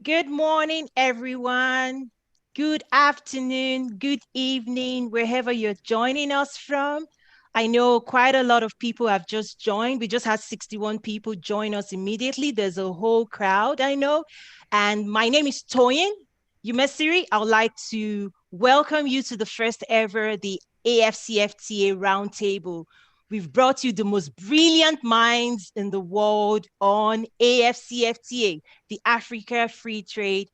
Good morning, everyone. Good afternoon, good evening, wherever you're joining us from. I know quite a lot of people have just joined. We just had 61 people join us immediately. There's a whole crowd, I know. And my name is Toyin Umesiri. I would like to welcome you to the first ever, the AfCFTA Roundtable. We've brought you the most brilliant minds in the world on AfCFTA, the Africa Free Trade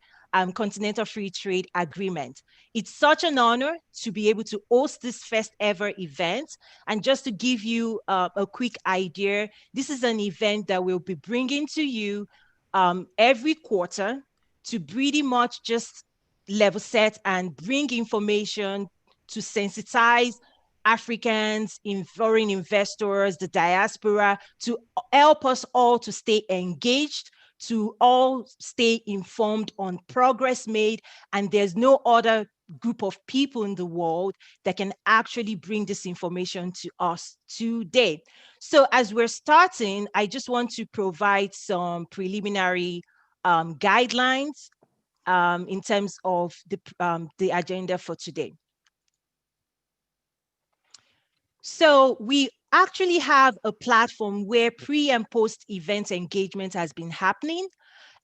Continental Free Trade Agreement. It's such an honor to be able to host this first ever event. And just to give you a quick idea, this is an event that we'll be bringing to you every quarter to pretty much just level set and bring information to sensitize Africans, in foreign investors, the diaspora, to help us all to stay engaged, to all stay informed on progress made. And there's no other group of people in the world that can actually bring this information to us today. So as we're starting, I just want to provide some preliminary guidelines in terms of the agenda for today. So we actually have a platform where pre and post event engagement has been happening.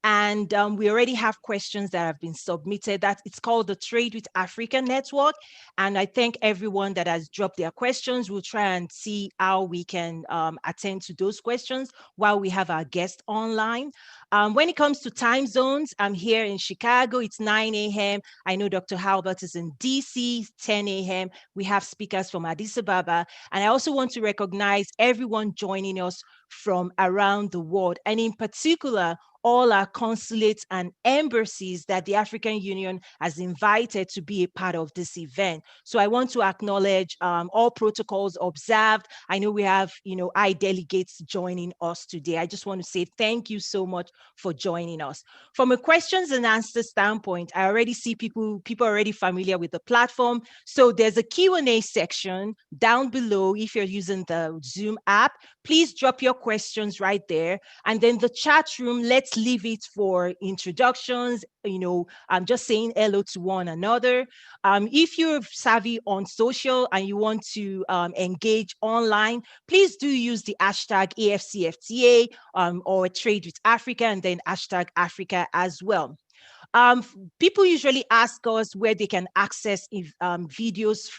And we already have questions that have been submitted. That it's called the Trade with Africa Network. And I thank everyone that has dropped their questions. We'll try and see how we can attend to those questions while we have our guest online. When it comes to time zones, I'm here in Chicago. It's 9 a.m. I know Dr. Halbert is in DC, 10 a.m. We have speakers from Addis Ababa. And I also want to recognize everyone joining us from around the world. And in particular, all our consulates and embassies that the African Union has invited to be a part of this event. So I want to acknowledge all protocols observed. I know we have, high delegates joining us today. I just want to say thank you so much for joining us. From a questions and answers standpoint, I already see people already familiar with the platform. So there's a Q&A section down below. If you're using the Zoom app, please drop your questions right there. And then the chat room, let's leave it for introductions. I'm just saying hello to one another. If you're savvy on social and you want to engage online, please do use the hashtag AfCFTA or Trade with Africa, and then hashtag Africa as well. People usually ask us where they can access videos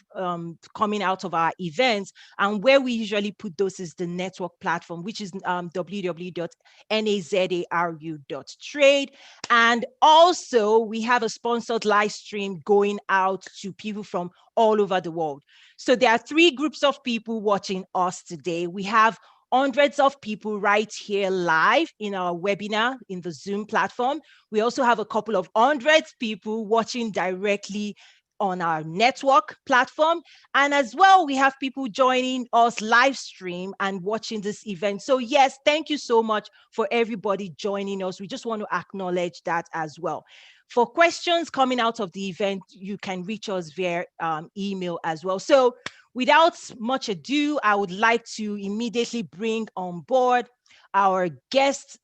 coming out of our events, and where we usually put those is the network platform, which is www.nazaru.trade. And also we have a sponsored live stream going out to people from all over the world. So there are 3 groups of people watching us today. We have hundreds of people right here live in our webinar in the Zoom platform. We also have a couple of hundreds people watching directly on our network platform. And as well, we have people joining us live stream and watching this event. So yes, thank you so much for everybody joining us. We just want to acknowledge that as well. For questions coming out of the event, you can reach us via email as well. So without much ado, I would like to immediately bring on board our guest,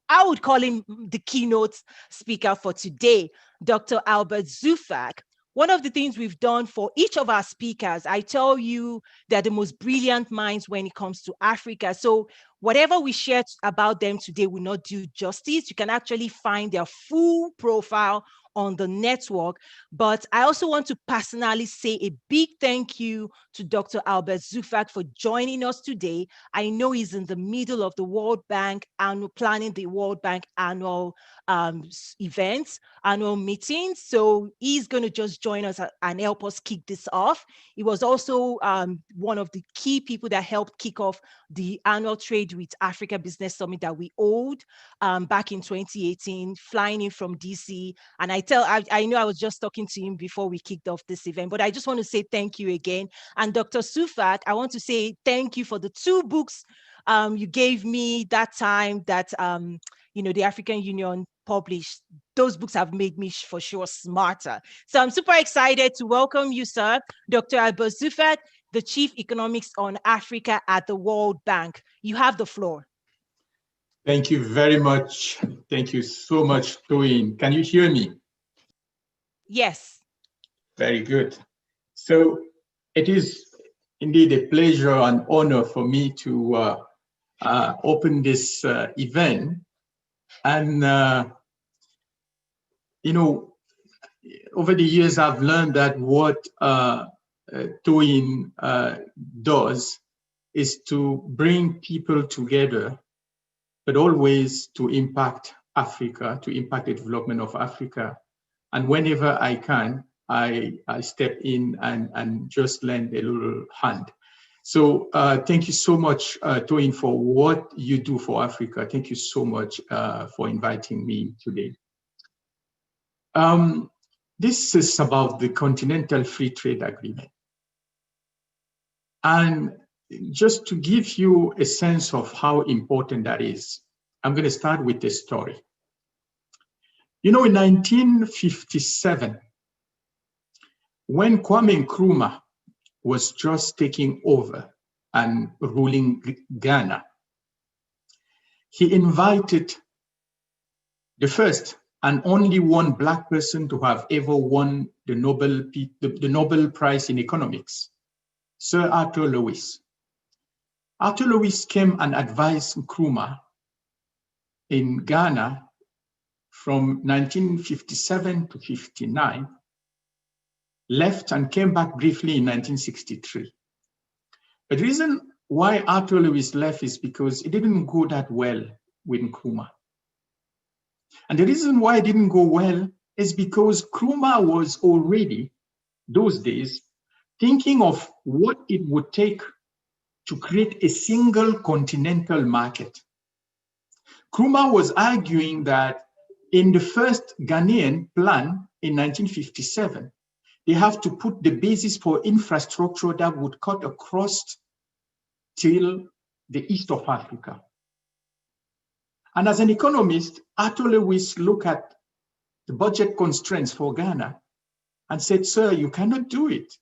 I would call him the keynote speaker for today, Dr. Albert Zufak. One of the things we've done for each of our speakers, I tell you, they're the most brilliant minds when it comes to Africa. So whatever we share about them today will not do justice. You can actually find their full profile on the network. But I also want to personally say a big thank you to Dr. Albert Zufak for joining us today. I know he's in the middle of the World Bank and planning the World Bank annual events, annual meetings. So he's going to just join us and help us kick this off. He was also one of the key people that helped kick off the annual Trade with Africa Business Summit that we held back in 2018, flying in from DC. And I know I was just talking to him before we kicked off this event, but I just want to say thank you again. And Dr. Zufak, I want to say thank you for the 2 books you gave me that time that, the African Union published. Those books have made me for sure smarter. So I'm super excited to welcome you, sir, Dr. Albert Zufak, the Chief Economics on Africa at the World Bank. You have the floor. Thank you very much. Thank you so much, Toyin. Can you hear me? Yes. Very good. So it is indeed a pleasure and honor for me to open this event. And, you know, over the years, I've learned that what Toyin does is to bring people together, but always to impact Africa, to impact the development of Africa. And whenever I can, I step in and just lend a little hand. So thank you so much, Toyin, for what you do for Africa. Thank you so much for inviting me today. This is about the Continental Free Trade Agreement. And just to give you a sense of how important that is, I'm going to start with a story. You know, in 1957, when Kwame Nkrumah was just taking over and ruling Ghana, he invited the first and only one Black person to have ever won the Nobel Prize in Economics, Sir Arthur Lewis. Arthur Lewis came and advised Nkrumah in Ghana from 1957 to 59, left and came back briefly in 1963. But the reason why Arthur Lewis left is because it didn't go that well with Nkrumah. And the reason why it didn't go well is because Nkrumah was already, those days, thinking of what it would take to create a single continental market. Nkrumah was arguing that in the first Ghanaian plan in 1957, they have to put the basis for infrastructure that would cut across till the east of Africa. And as an economist, Arthur Lewis looked at the budget constraints for Ghana and said, sir, you cannot do it.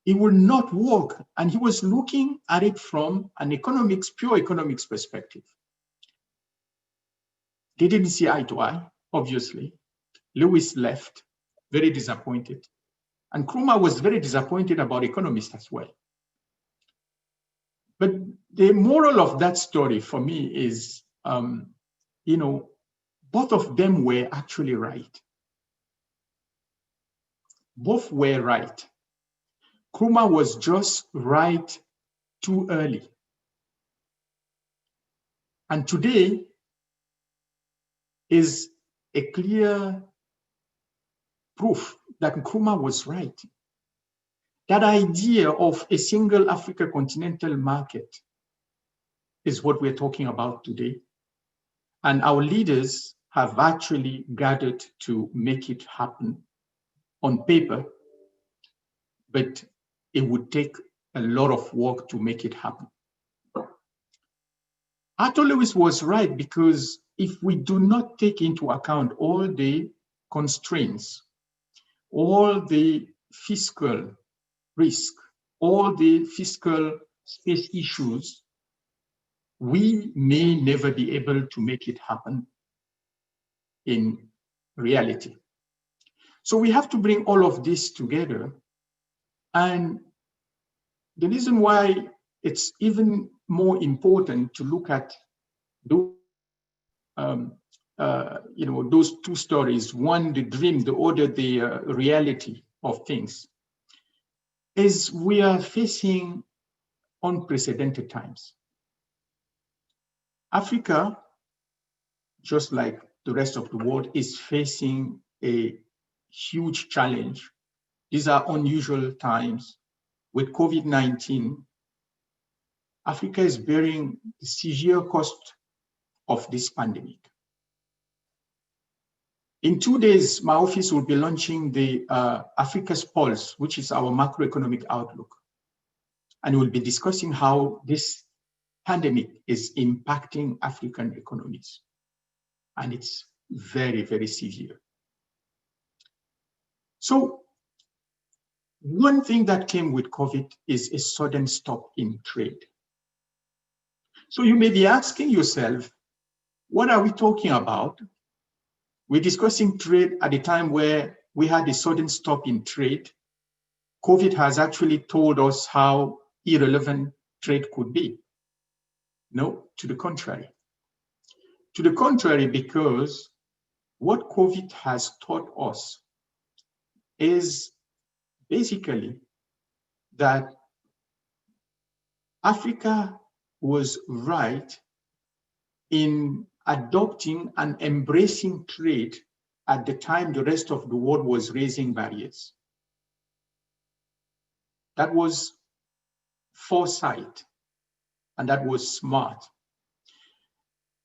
It will not work. And he was looking at it from an economics, pure economics perspective. They didn't see eye to eye, obviously. Lewis left, very disappointed. And Nkrumah was very disappointed about economists as well. But the moral of that story for me is, you know, both of them were actually right. Both were right. Nkrumah was just right too early. And today is a clear proof that Nkrumah was right. That idea of a single Africa continental market is what we're talking about today. And our leaders have actually gathered to make it happen on paper, but it would take a lot of work to make it happen. Arthur Lewis was right, because if we do not take into account all the constraints, all the fiscal risk, all the fiscal space issues, we may never be able to make it happen in reality. So we have to bring all of this together. And the reason why it's even more important to look at those, you know, those two stories, one, the dream, the other, the reality of things, is we are facing unprecedented times. Africa, just like the rest of the world, is facing a huge challenge. These are unusual times. With COVID-19, Africa is bearing the severe cost of this pandemic. In 2 days, my office will be launching the Africa's Pulse, which is our macroeconomic outlook. And we'll be discussing how this pandemic is impacting African economies. And it's very, very severe. So one thing that came with COVID is a sudden stop in trade. So you may be asking yourself, what are we talking about? We're discussing trade at a time where we had a sudden stop in trade. COVID has actually told us how irrelevant trade could be. No, to the contrary. To the contrary, because what COVID has taught us is basically that Africa was right in adopting and embracing trade at the time the rest of the world was raising barriers. That was foresight, and that was smart.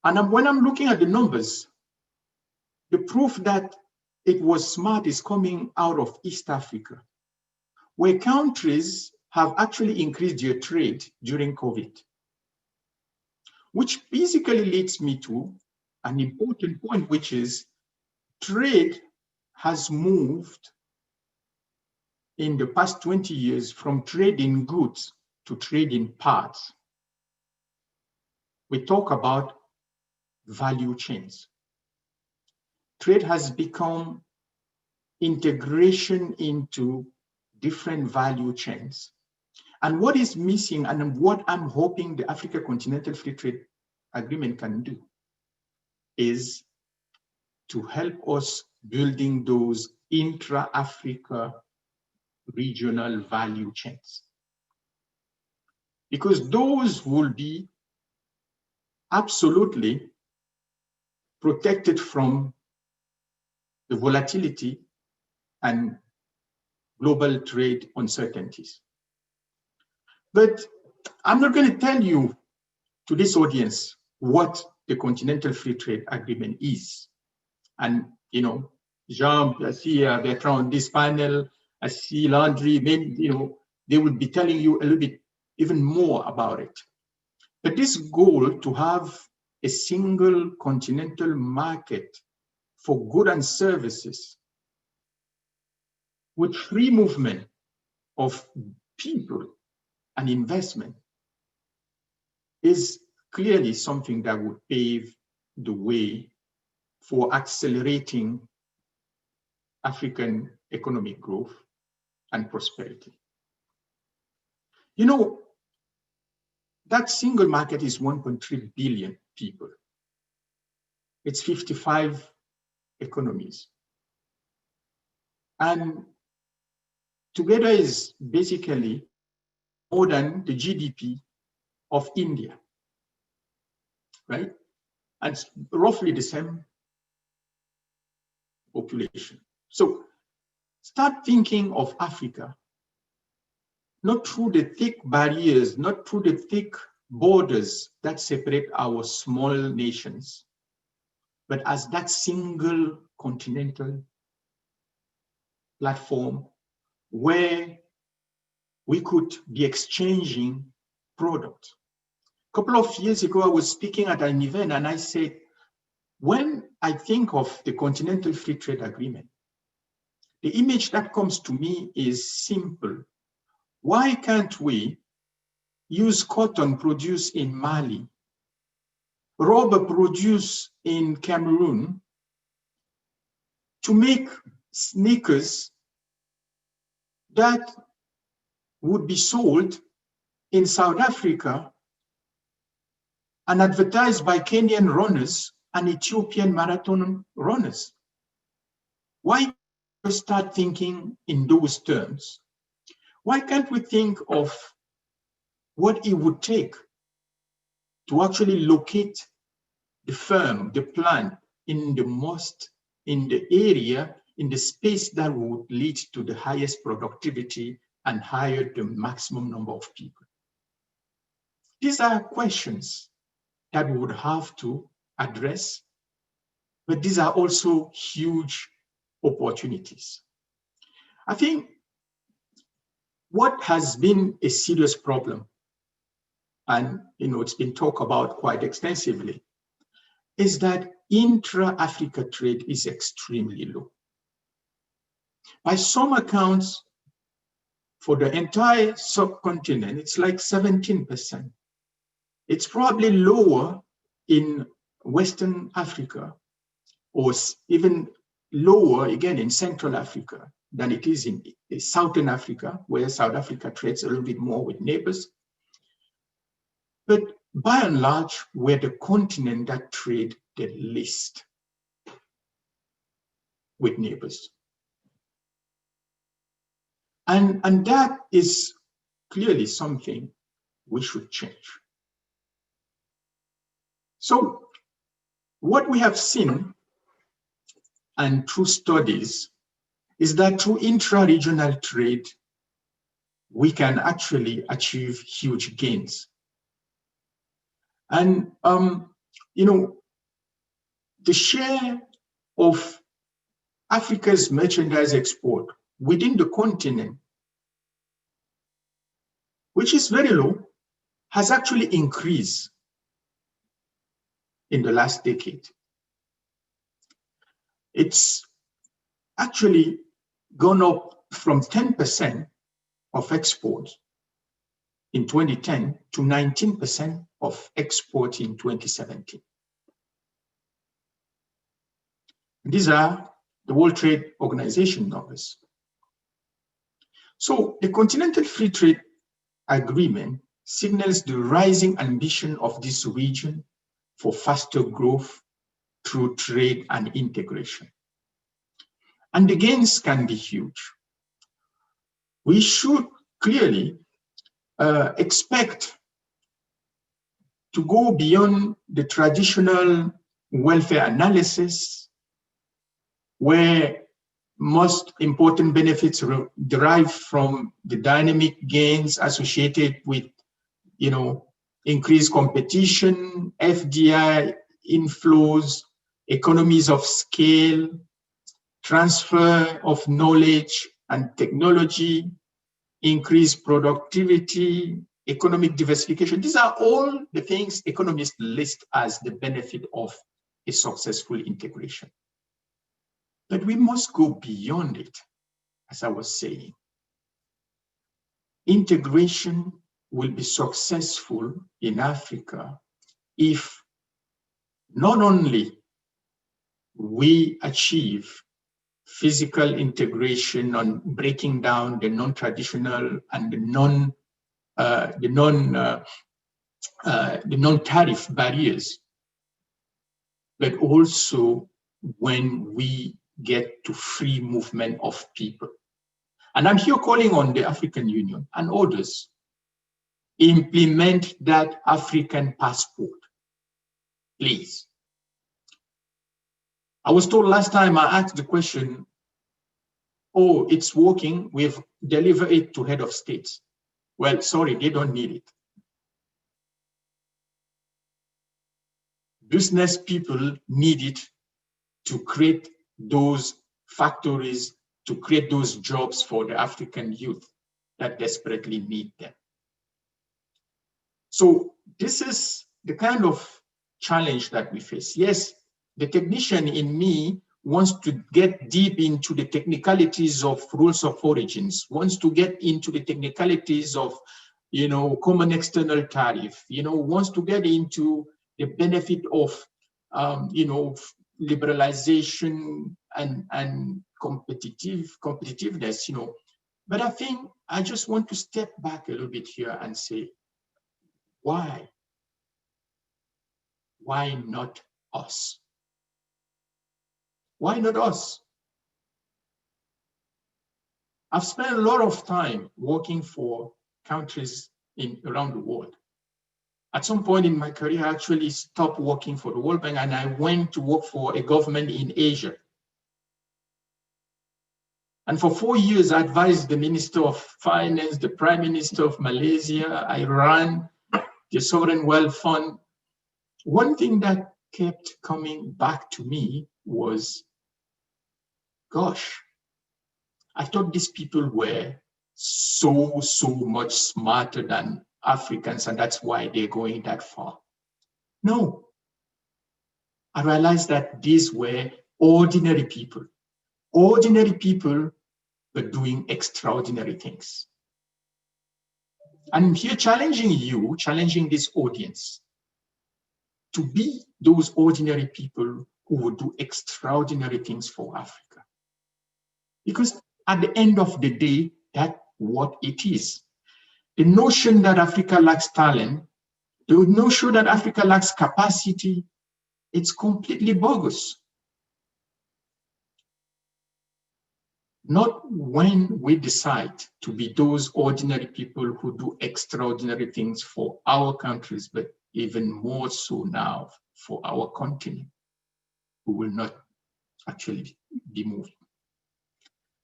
And when I'm looking at the numbers, the proof that it was smart is coming out of East Africa, where countries have actually increased their trade during COVID, which basically leads me to an important point, which is trade has moved in the past 20 years from trade in goods to trade in parts. We talk about value chains. Trade has become integration into different value chains. And what is missing, and what I'm hoping the Africa Continental Free Trade Agreement can do, is to help us building those intra-Africa regional value chains. Because those will be absolutely protected from the volatility and global trade uncertainties. But I'm not going to tell you, to this audience, what the Continental Free Trade Agreement is. And, Jean, I see Bertrand on this panel, I see Landry, maybe, they would be telling you a little bit even more about it. But this goal to have a single continental market for goods and services with free movement of people and investment is clearly something that would pave the way for accelerating African economic growth and prosperity. That single market is 1.3 billion people. It's 55 economies. And together is basically more than the GDP of India, right? And it's roughly the same population. So start thinking of Africa, not through the thick barriers, not through the thick borders that separate our small nations, but as that single continental platform where we could be exchanging products. A couple of years ago, I was speaking at an event and I said, when I think of the Continental Free Trade Agreement, the image that comes to me is simple. Why can't we use cotton produced in Mali, rubber produced in Cameroon, to make sneakers that would be sold in South Africa and advertised by Kenyan runners and Ethiopian marathon runners? Why can't we start thinking in those terms? Why can't we think of what it would take to actually locate the firm, the plant in the area, in the space that would lead to the highest productivity and hire the maximum number of people? These are questions that we would have to address, but these are also huge opportunities. I think what has been a serious problem, and it's been talked about quite extensively, is that intra-Africa trade is extremely low. By some accounts, for the entire subcontinent, it's like 17%. It's probably lower in Western Africa, or even lower again in Central Africa than it is in Southern Africa, where South Africa trades a little bit more with neighbors. But by and large, we're the continent that trade the least with neighbors. And that is clearly something we should change. So what we have seen, and through studies, is that through intra-regional trade, we can actually achieve huge gains. And, you know, the share of Africa's merchandise export within the continent, which is very low, has actually increased in the last decade. It's actually gone up from 10% of exports in 2010 to 19% of export in 2017. These are the World Trade Organization numbers. So the Continental Free Trade Agreement signals the rising ambition of this region for faster growth through trade and integration. And the gains can be huge. We should clearly expect to go beyond the traditional welfare analysis, where most important benefits derive from the dynamic gains associated with, you know, increased competition, FDI inflows, economies of scale, transfer of knowledge and technology, increased productivity, economic diversification. These are all the things economists list as the benefit of a successful integration. But we must go beyond it, as I was saying. Integration will be successful in Africa if not only we achieve physical integration on breaking down the non-traditional and the non-tariff barriers, but also when we get to free movement of people. And I'm here calling on the African Union and others, implement that African passport, please. I was told last time I asked the question, oh, it's working, we've delivered it to head of states. Well, sorry, they don't need it. Business people need it to create those factories, to create those jobs for the African youth that desperately need them. So this is the kind of challenge that we face. Yes, the technician in me wants to get deep into the technicalities of rules of origins, wants to get into the technicalities of, you know, common external tariff, you know, wants to get into the benefit of, you know, liberalization and competitiveness, you know. But I think I just want to step back a little bit here and say, why? Why not us? Why not us? I've spent a lot of time working for countries around the world. At some point in my career, I actually stopped working for the World Bank and I went to work for a government in Asia. And for 4 years, I advised the Minister of Finance, the Prime Minister of Malaysia. I ran the Sovereign Wealth Fund. One thing that kept coming back to me was, gosh, I thought these people were so much smarter than Africans, and that's why they're going that far. No. I realized that these were ordinary people but doing extraordinary things. I'm here challenging you, challenging this audience, to be those ordinary people who would do extraordinary things for Africa. Because at the end of the day, that's what it is. The notion that Africa lacks talent, the notion that Africa lacks capacity, it's completely bogus. Not when we decide to be those ordinary people who do extraordinary things for our countries, but even more so now for our continent, who will not actually be moved.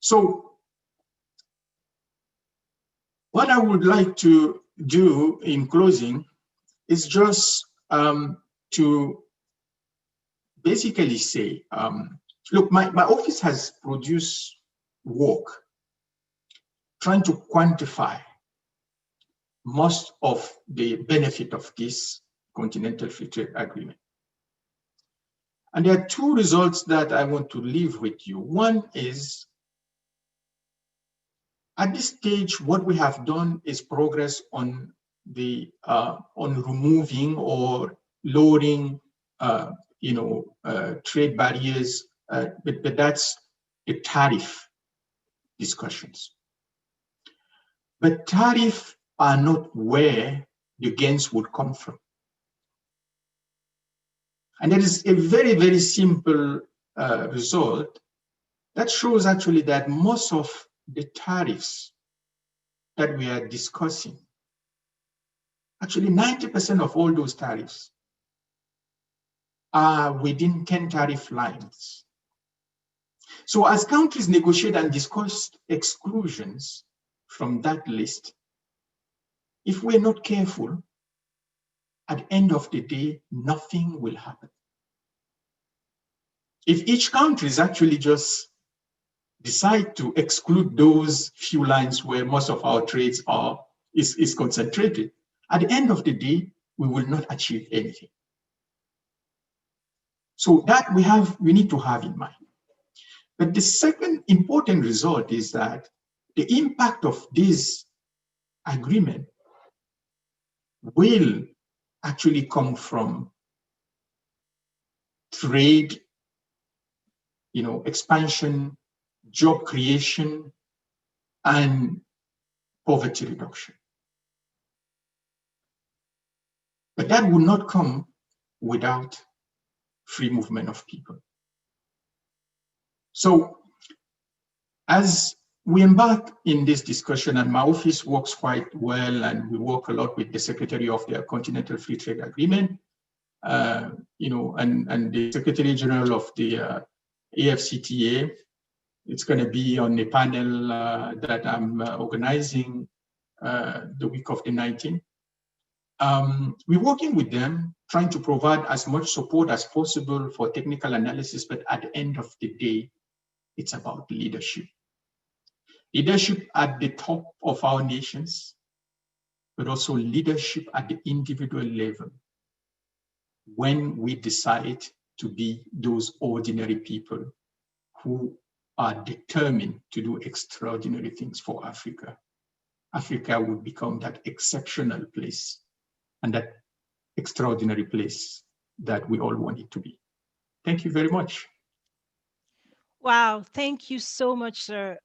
So what I would like to do in closing is just to basically say, look, my office has produced work trying to quantify most of the benefit of this continental free trade agreement. And there are two results that I want to leave with you. One is, at this stage, what we have done is progress on the on removing or lowering, trade barriers, but that's the tariff discussions. But tariffs are not where the gains would come from. And there is a very, very simple result that shows actually that most of the tariffs that we are discussing, actually 90% of all those tariffs are within 10 tariff lines. So as countries negotiate and discuss exclusions from that list, if we're not careful, at the end of the day, nothing will happen. If each country is actually just decide to exclude those few lines where most of our trades is concentrated, at the end of the day, we will not achieve anything. So that we need to have in mind. But the second important result is that the impact of this agreement will actually come from trade, expansion, job creation, and poverty reduction. But that will not come without free movement of people. So as we embark in this discussion, and my office works quite well, and we work a lot with the Secretary of the Continental Free Trade Agreement, and the Secretary General of the AfCFTA. It's going to be on a panel that I'm organizing the week of the 19th. We're working with them, trying to provide as much support as possible for technical analysis, but at the end of the day, it's about leadership. Leadership at the top of our nations, but also leadership at the individual level when we decide to be those ordinary people who are determined to do extraordinary things for Africa. Africa will become that exceptional place and that extraordinary place that we all want it to be. Thank you very much. Wow, thank you so much, sir.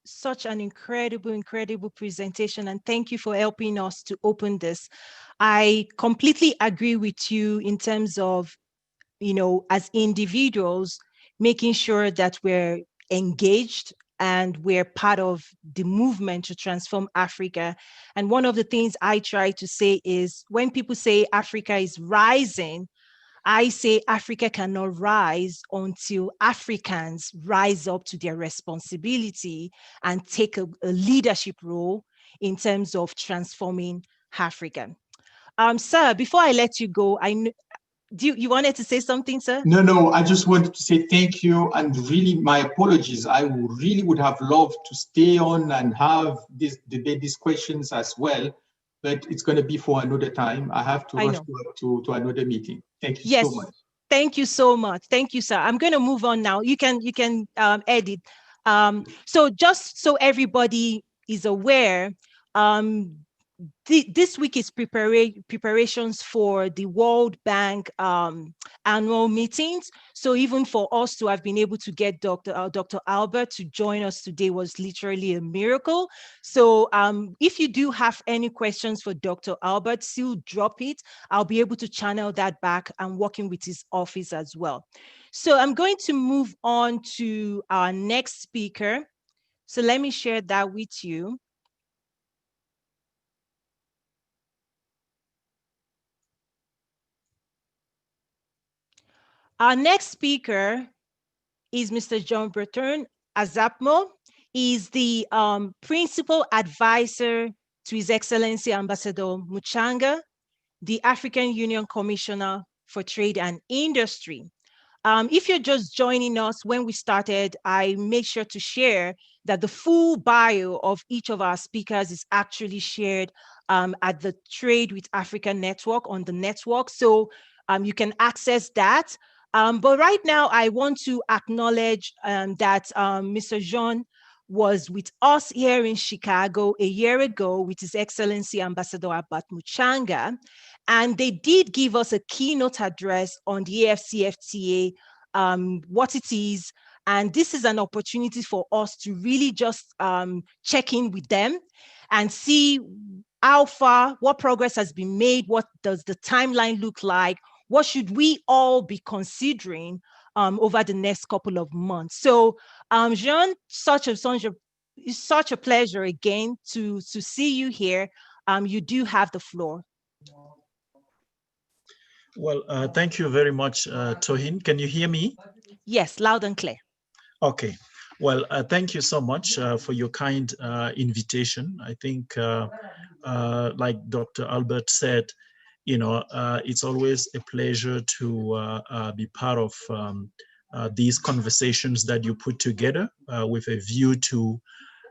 Such an incredible presentation, and thank you for helping us to open this. I completely agree with you in terms of, as individuals, making sure that we're engaged and we're part of the movement to transform Africa. And one of the things I try to say is, when people say Africa is rising, I say Africa cannot rise until Africans rise up to their responsibility and take a leadership role in terms of transforming Africa. Sir, before I let you go, you wanted to say something, sir? No, I just wanted to say thank you, and really my apologies. I really would have loved to stay on and have debate these questions as well, but it's going to be for another time. I have to rush to another meeting. Thank you so much. Thank you so much. Thank you, sir. I'm going to move on now. You can edit. So just so everybody is aware, this week is preparations for the World Bank annual meetings. So even for us to have been able to get Dr. Albert to join us today was literally a miracle. So if you do have any questions for Dr. Albert, still drop it. I'll be able to channel that back. I'm working with his office as well. So I'm going to move on to our next speaker. So let me share that with you. Our next speaker is Mr. John Bertrand Azapmo. He's the principal advisor to His Excellency Ambassador Muchanga, the African Union Commissioner for Trade and Industry. If you're just joining us, when we started, I made sure to share that the full bio of each of our speakers is actually shared at the Trade with Africa network on the network. So you can access that. But right now, I want to acknowledge that Mr. Jean was with us here in Chicago a year ago with His Excellency Ambassador Albert Muchanga. And they did give us a keynote address on the AfCFTA, what it is. And this is an opportunity for us to really just check in with them and see how far, what progress has been made, what does the timeline look like, what should we all be considering over the next couple of months. So Jean, it's such a pleasure again to see you here. You do have the floor. Well, thank you very much, Tohin. Can you hear me? Yes, loud and clear. Okay. Well, thank you so much for your kind invitation. I think, like Dr. Albert said, it's always a pleasure to be part of these conversations that you put together with a view to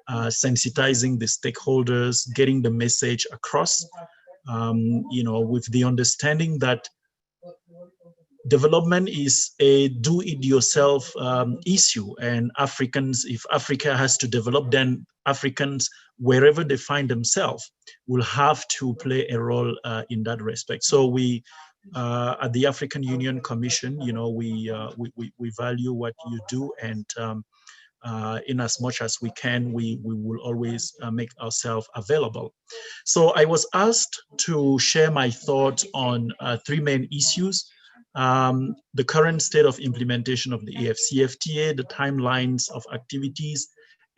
sensitizing the stakeholders, getting the message across, with the understanding that development is a do-it-yourself issue, and Africans, if Africa has to develop, then Africans, wherever they find themselves, will have to play a role in that respect. So we, at the African Union Commission, we value what you do, and in as much as we can, we will always make ourselves available. So I was asked to share my thoughts on three main issues. The current state of implementation of the AfCFTA, the timelines of activities,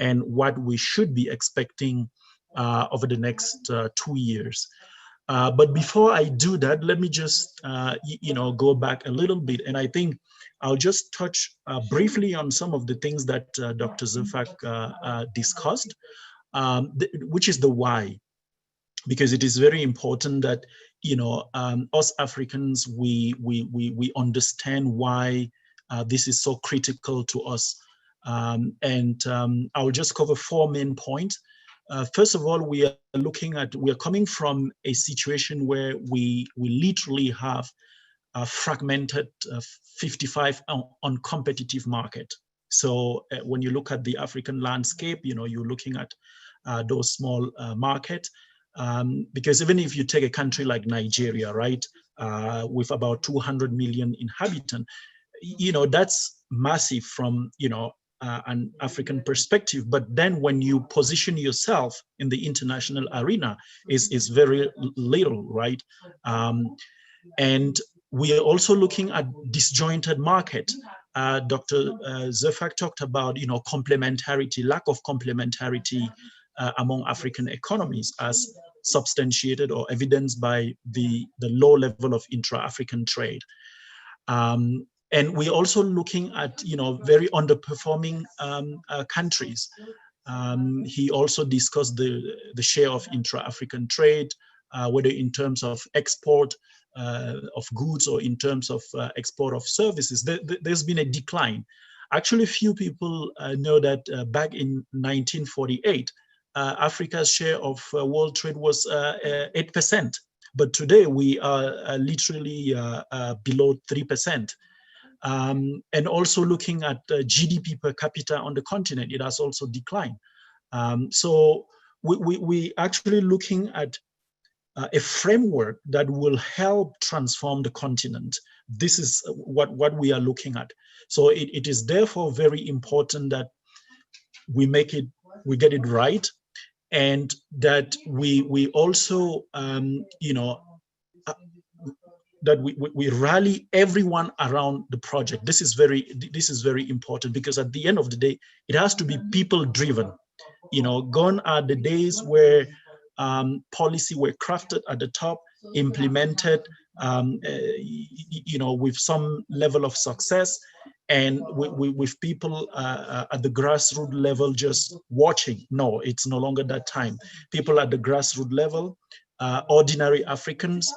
and what we should be expecting over the next 2 years. But before I do that, let me just, go back a little bit. And I think I'll just touch briefly on some of the things that Dr. Zefak discussed, which is the why. Because it is very important that us Africans we understand why this is so critical to us, and I'll just cover four main points. First of all, we are coming from a situation where we literally have a fragmented 55 uncompetitive market. So when you look at the African landscape, you're looking at those small markets. Because even if you take a country like Nigeria, right, with about 200 million inhabitants, that's massive from, an African perspective. But then when you position yourself in the international arena, is very little, right? And we are also looking at disjointed market. Dr. Zefak talked about, complementarity, lack of complementarity among African economies, as substantiated or evidenced by the low level of intra-African trade. And we're also looking at, very underperforming countries. He also discussed the share of intra-African trade, whether in terms of export of goods or in terms of export of services. There's been a decline. Actually, few people know that back in 1948, Africa's share of world trade was 8%, but today we are literally below 3%. And also looking at GDP per capita on the continent, it has also declined. So we actually looking at a framework that will help transform the continent. This is what we are looking at. So it is therefore very important that we get it right, and that we also, that we rally everyone around the project. This is very important, because at the end of the day, it has to be people driven. Gone are the days where policy were crafted at the top, implemented, with some level of success, and with people at the grassroots level just watching. No, it's no longer that time. People at the grassroots level, ordinary Africans,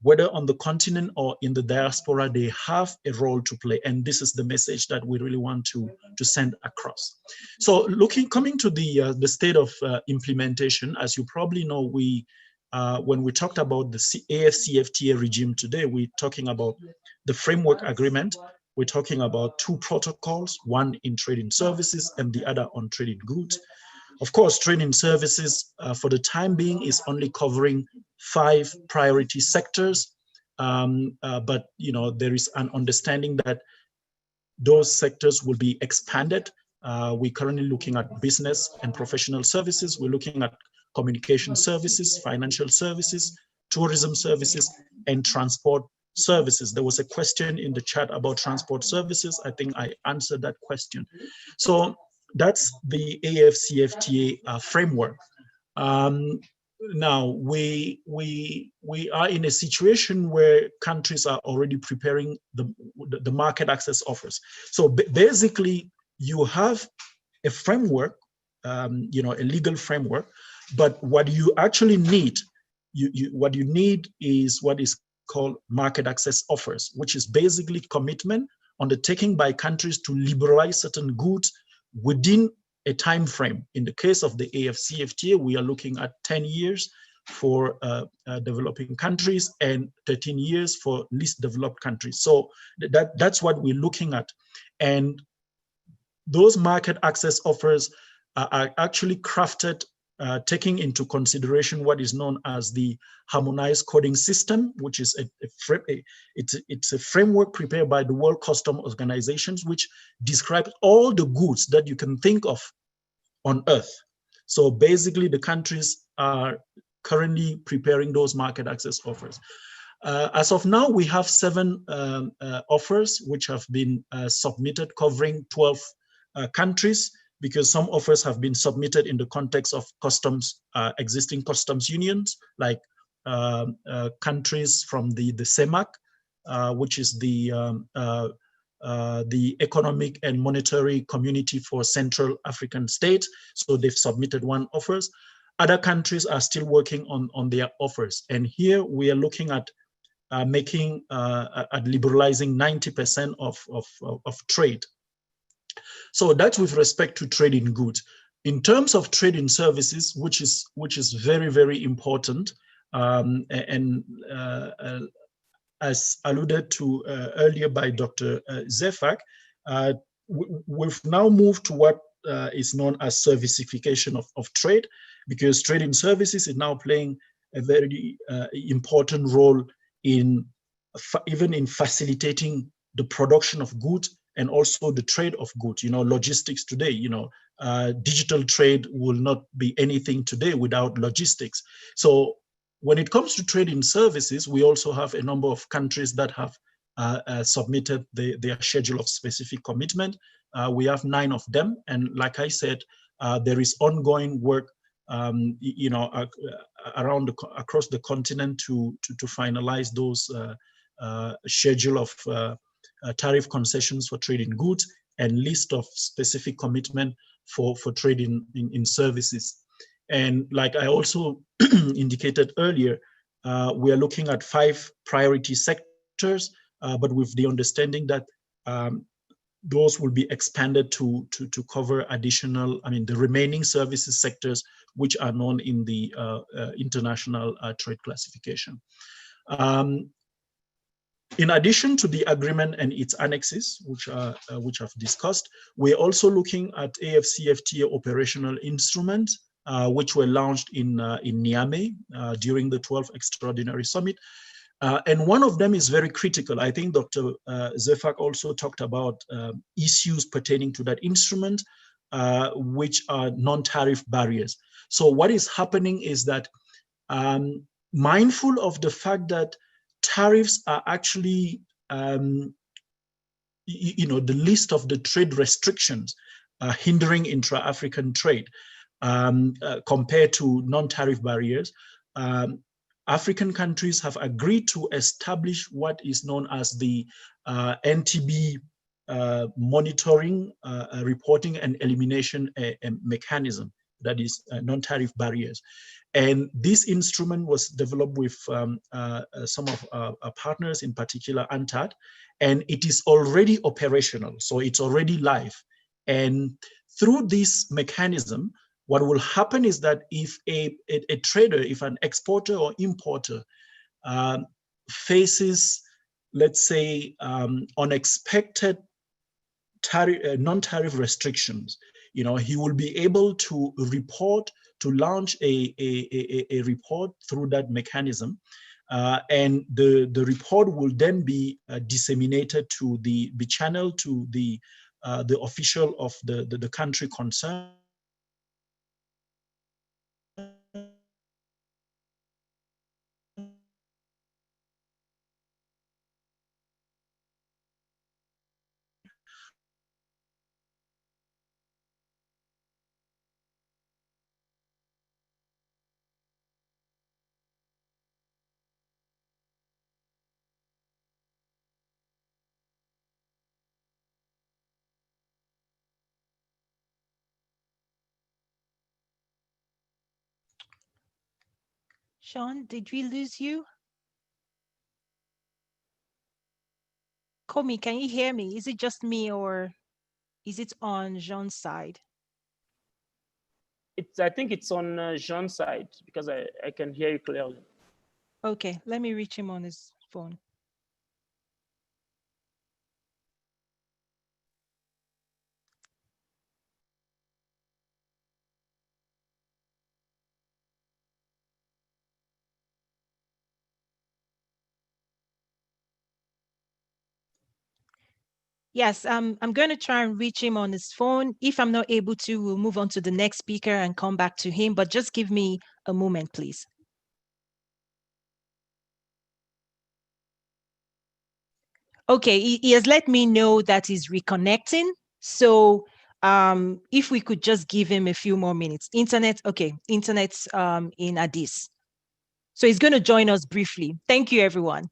whether on the continent or in the diaspora, they have a role to play. And this is the message that we really want to send across. So coming to the state of implementation, as you probably know, when we talked about the AfCFTA regime today, we're talking about the framework agreement. We're talking about 2 protocols, one in trade in services and the other on trade in goods. Of course, trade in services for the time being is only covering 5 priority sectors, but there is an understanding that those sectors will be expanded. We're currently looking at business and professional services. We're looking at communication services, financial services, tourism services, and transport services. There was a question in the chat about transport services. I think I answered that question. So that's the AfCFTA framework. Now we are in a situation where countries are already preparing the market access offers. So basically, you have a framework, a legal framework, but what you actually need, what you need is what is called market access offers, which is basically commitment undertaken by countries to liberalize certain goods within a time frame. In the case of the AfCFTA, we are looking at 10 years for developing countries and 13 years for least developed countries. So that's what we're looking at. And those market access offers are actually crafted taking into consideration what is known as the harmonized coding system, which is it's a framework prepared by the World Customs Organizations, which describes all the goods that you can think of on Earth. So basically, the countries are currently preparing those market access offers. As of now, we have 7 offers which have been submitted, covering 12 countries, because some offers have been submitted in the context of customs, existing customs unions, like countries from the CEMAC, which is the Economic and Monetary Community for Central African States. So they've submitted 1 offers. Other countries are still working on their offers. And here we are looking at liberalizing 90% of trade. So that's with respect to trade in goods. In terms of trade in services, which is very, very important, as alluded to earlier by Dr. Zefak, we've now moved to what is known as servicification of trade, because trade in services is now playing a very important role in even in facilitating the production of goods and also the trade of goods. Logistics today, digital trade will not be anything today without logistics. So when it comes to trade in services, we also have a number of countries that have submitted their schedule of specific commitment. We have 9 of them. And like I said, there is ongoing work across the continent to finalize those schedule of tariff concessions for trade in goods and list of specific commitment for trade in services. And like I also indicated earlier, we are looking at 5 priority sectors, but with the understanding that those will be expanded to cover additional, the remaining services sectors, which are known in the international trade classification. In addition to the agreement and its annexes, which I've discussed, we're also looking at AfCFTA operational instruments, which were launched in Niamey during the 12th Extraordinary Summit. And one of them is very critical. I think Dr. Zefak also talked about issues pertaining to that instrument, which are non-tariff barriers. So what is happening is that mindful of the fact that tariffs are actually, the list of the trade restrictions hindering intra-African trade compared to non-tariff barriers, African countries have agreed to establish what is known as the NTB monitoring, reporting and elimination mechanism, that is non-tariff barriers. And this instrument was developed with some of our partners, in particular ANTAD, and it is already operational, so it's already live. And through this mechanism, what will happen is that if a trader, if an exporter or importer faces, let's say, unexpected non-tariff restrictions, he will be able to report, to launch a report through that mechanism. And the report will then be disseminated to be channeled to the official of the country concerned. Sean, did we lose you? Komi, can you hear me? Is it just me or is it on Jean's side? I think it's on Jean's side because I can hear you clearly. Okay, let me reach him on his phone. Yes, I'm going to try and reach him on his phone. If I'm not able to, we'll move on to the next speaker and come back to him, but just give me a moment, please. Okay, he has let me know that he's reconnecting. So if we could just give him a few more minutes. Internet's in Addis. So he's going to join us briefly. Thank you, everyone.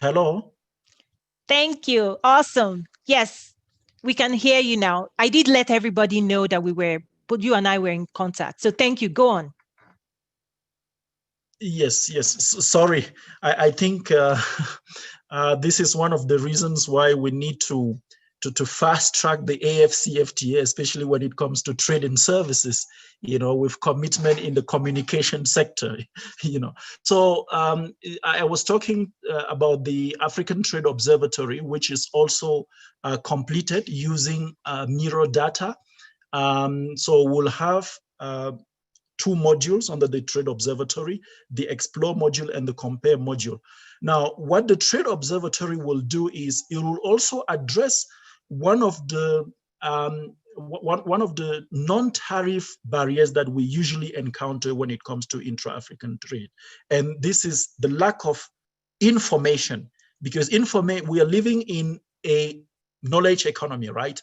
Hello. Thank you. Awesome. Yes, we can hear you now. I did let everybody know that but you and I were in contact. So thank you. Go on. Yes. Sorry. I think this is one of the reasons why we need to fast track the AfCFTA, especially when it comes to trade and services, with commitment in the communication sector, So I was talking about the African Trade Observatory, which is also completed using mirror data. So we'll have two modules under the Trade Observatory, the Explore module and the Compare module. Now, what the Trade Observatory will do is it will also address one of the non-tariff barriers that we usually encounter when it comes to intra-African trade. And this is the lack of information, because we are living in a knowledge economy, right?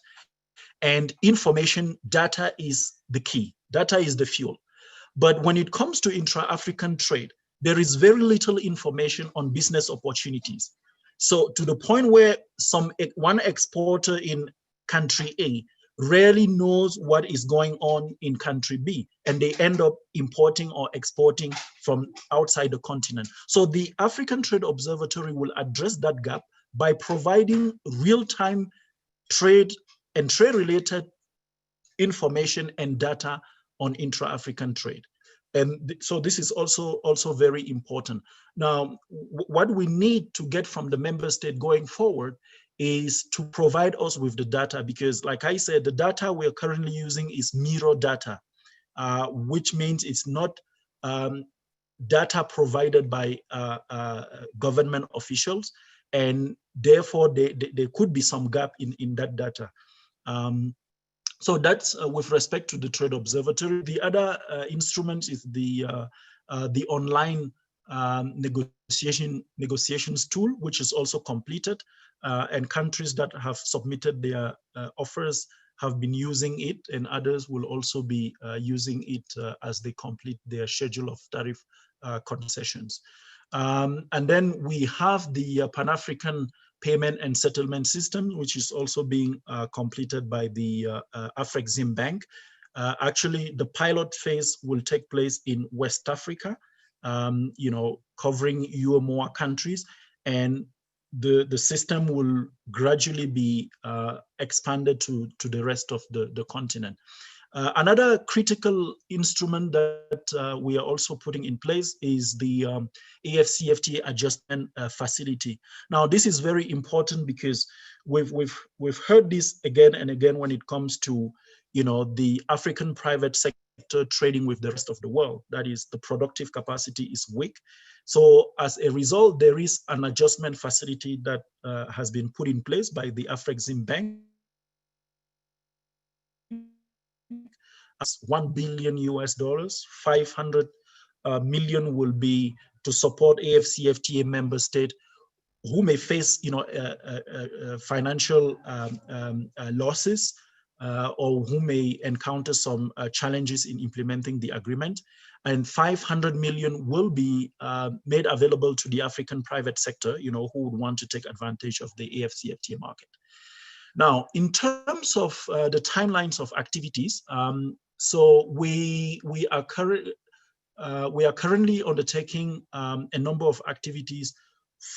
And information, data is the key. Data is the fuel. But when it comes to intra-African trade, there is very little information on business opportunities. So to the point where one exporter in country A rarely knows what is going on in country B, and they end up importing or exporting from outside the continent. So the African Trade Observatory will address that gap by providing real-time trade and trade-related information and data on intra-African trade. And so this is also very important. Now, what we need to get from the member state going forward is to provide us with the data, because like I said, the data we're currently using is mirror data, which means it's not data provided by government officials, and therefore there could be some gap in that data. So that's with respect to the Trade Observatory. The other instrument is the online negotiations tool, which is also completed, and countries that have submitted their offers have been using it, and others will also be using it as they complete their schedule of tariff concessions. And then we have the Pan-African Payment and Settlement System, which is also being completed by the AfCFTA Bank. Actually, the pilot phase will take place in West Africa, covering UMOA countries, and the system will gradually be expanded to the rest of the continent. Another critical instrument that we are also putting in place is the AfCFTA adjustment facility. Now, this is very important because we've heard this again and again when it comes to the African private sector trading with the rest of the world. That is, the productive capacity is weak. So as a result, there is an adjustment facility that has been put in place by the AfCFTA Bank. As $1 billion US, 500 million will be to support AfCFTA member state who may face, financial losses or who may encounter some challenges in implementing the agreement. And 500 million will be made available to the African private sector, who would want to take advantage of the AfCFTA market. Now, in terms of the timelines of activities, so we are currently undertaking a number of activities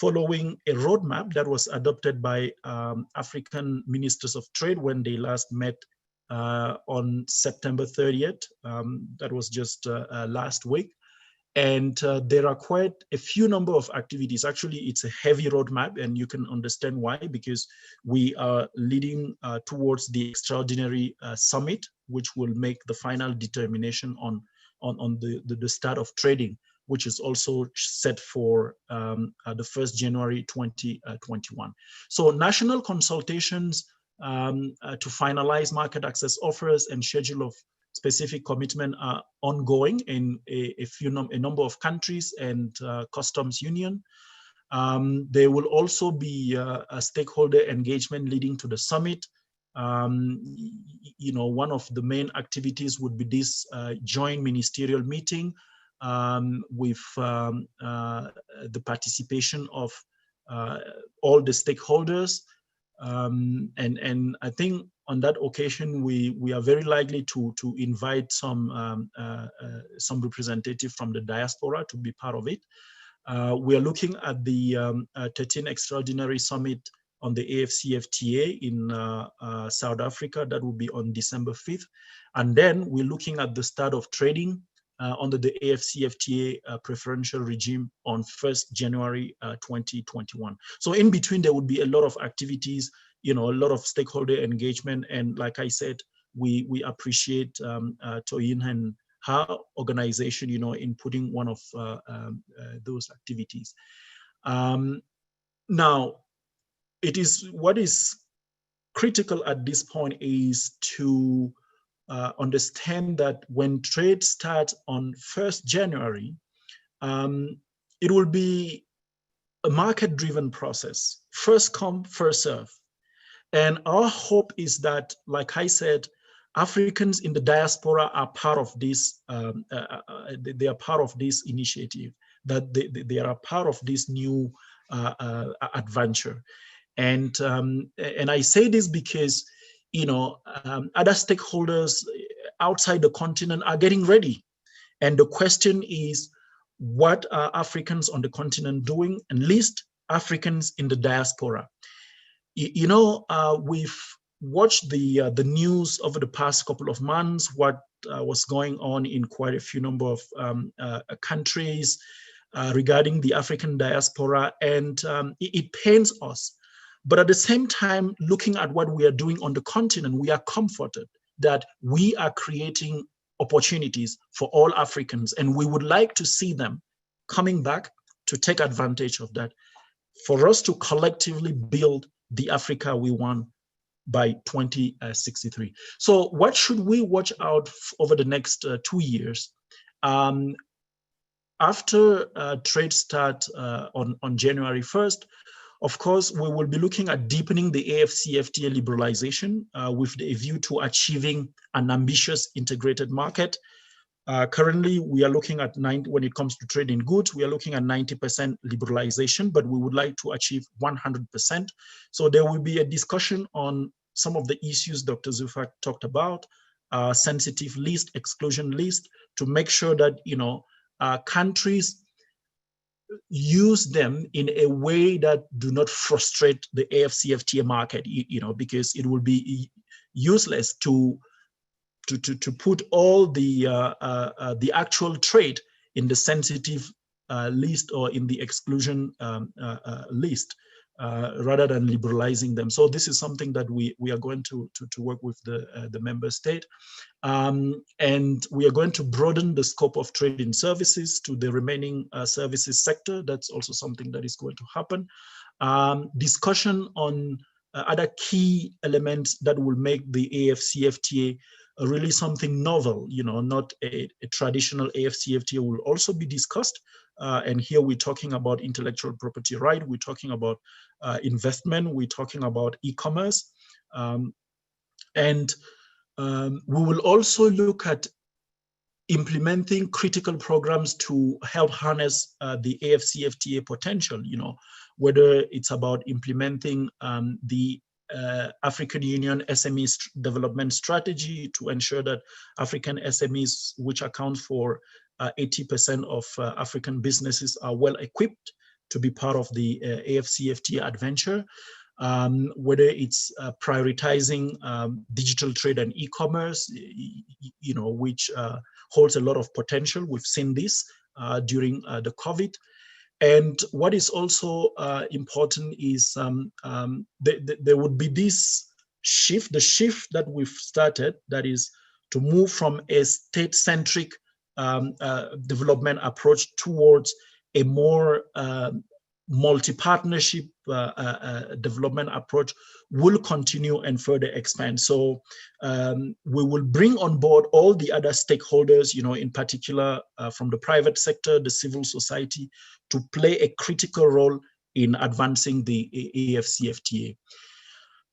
following a roadmap that was adopted by African ministers of trade when they last met on September 30th. That was just last week. And there are quite a few number of activities. Actually, it's a heavy roadmap, and you can understand why, because we are leading towards the extraordinary summit, which will make the final determination on the start of trading, which is also set for the 1st January 2021. So national consultations to finalize market access offers and schedule of specific commitment are ongoing in a number of countries and customs union. There will also be a stakeholder engagement leading to the summit. One of the main activities would be this joint ministerial meeting with the participation of all the stakeholders. And I think on that occasion, we are very likely to invite some representative from the diaspora to be part of it. We are looking at the 13th Extraordinary Summit on the AfCFTA in South Africa. That will be on December 5th. And then we're looking at the start of trading under the AfCFTA preferential regime on 1st January 2021. So in between, there would be a lot of activities, a lot of stakeholder engagement. And like I said, we appreciate Toyin and her organization, in putting one of those activities. Now, what is critical at this point is to understand that when trade starts on 1st January, it will be a market-driven process, first come, first serve. And our hope is that, like I said, Africans in the diaspora are part of this. They are part of this initiative. that they are a part of this new adventure. And I say this because, you know, other stakeholders outside the continent are getting ready. And the question is, what are Africans on the continent doing? And least Africans in the diaspora. You know, we've watched the news over the past couple of months, what was going on in quite a few number of countries regarding the African diaspora, and it pains us. But at the same time, looking at what we are doing on the continent, we are comforted that we are creating opportunities for all Africans, and we would like to see them coming back to take advantage of that, for us to collectively build the Africa we want by 2063. So what should we watch out over the next 2 years? After trade start on January 1st, of course, we will be looking at deepening the AfCFTA liberalization with a view to achieving an ambitious integrated market. Currently, we are looking at when it comes to trade in goods, we are looking at 90% liberalization, but we would like to achieve 100%. So there will be a discussion on some of the issues Dr. Zufak talked about, sensitive list, exclusion list, to make sure that, you know, countries use them in a way that do not frustrate the AfCFTA market, you know, because it will be useless to put all the actual trade in the sensitive list or in the exclusion list, rather than liberalizing them. So this is something that we are going to work with the member state. And we are going to broaden the scope of trade in services to the remaining services sector. That's also something that is going to happen. Discussion on other key elements that will make the AfCFTA really something novel, you know, not a traditional AfCFTA will also be discussed. And here we're talking about intellectual property right, we're talking about investment, we're talking about e-commerce. We will also look at implementing critical programs to help harness the AfCFTA potential, you know, whether it's about implementing the African Union SME development strategy to ensure that African SMEs, which account for 80% of African businesses, are well equipped to be part of the AfCFTA adventure. Whether it's prioritizing digital trade and e-commerce, you know, which holds a lot of potential. We've seen this during the COVID. And what is also important is there would be this shift, the shift that we've started, that is to move from a state-centric development approach towards a more multi-partnership development approach will continue and further expand. So we will bring on board all the other stakeholders, you know, in particular from the private sector, the civil society, to play a critical role in advancing the AfCFTA.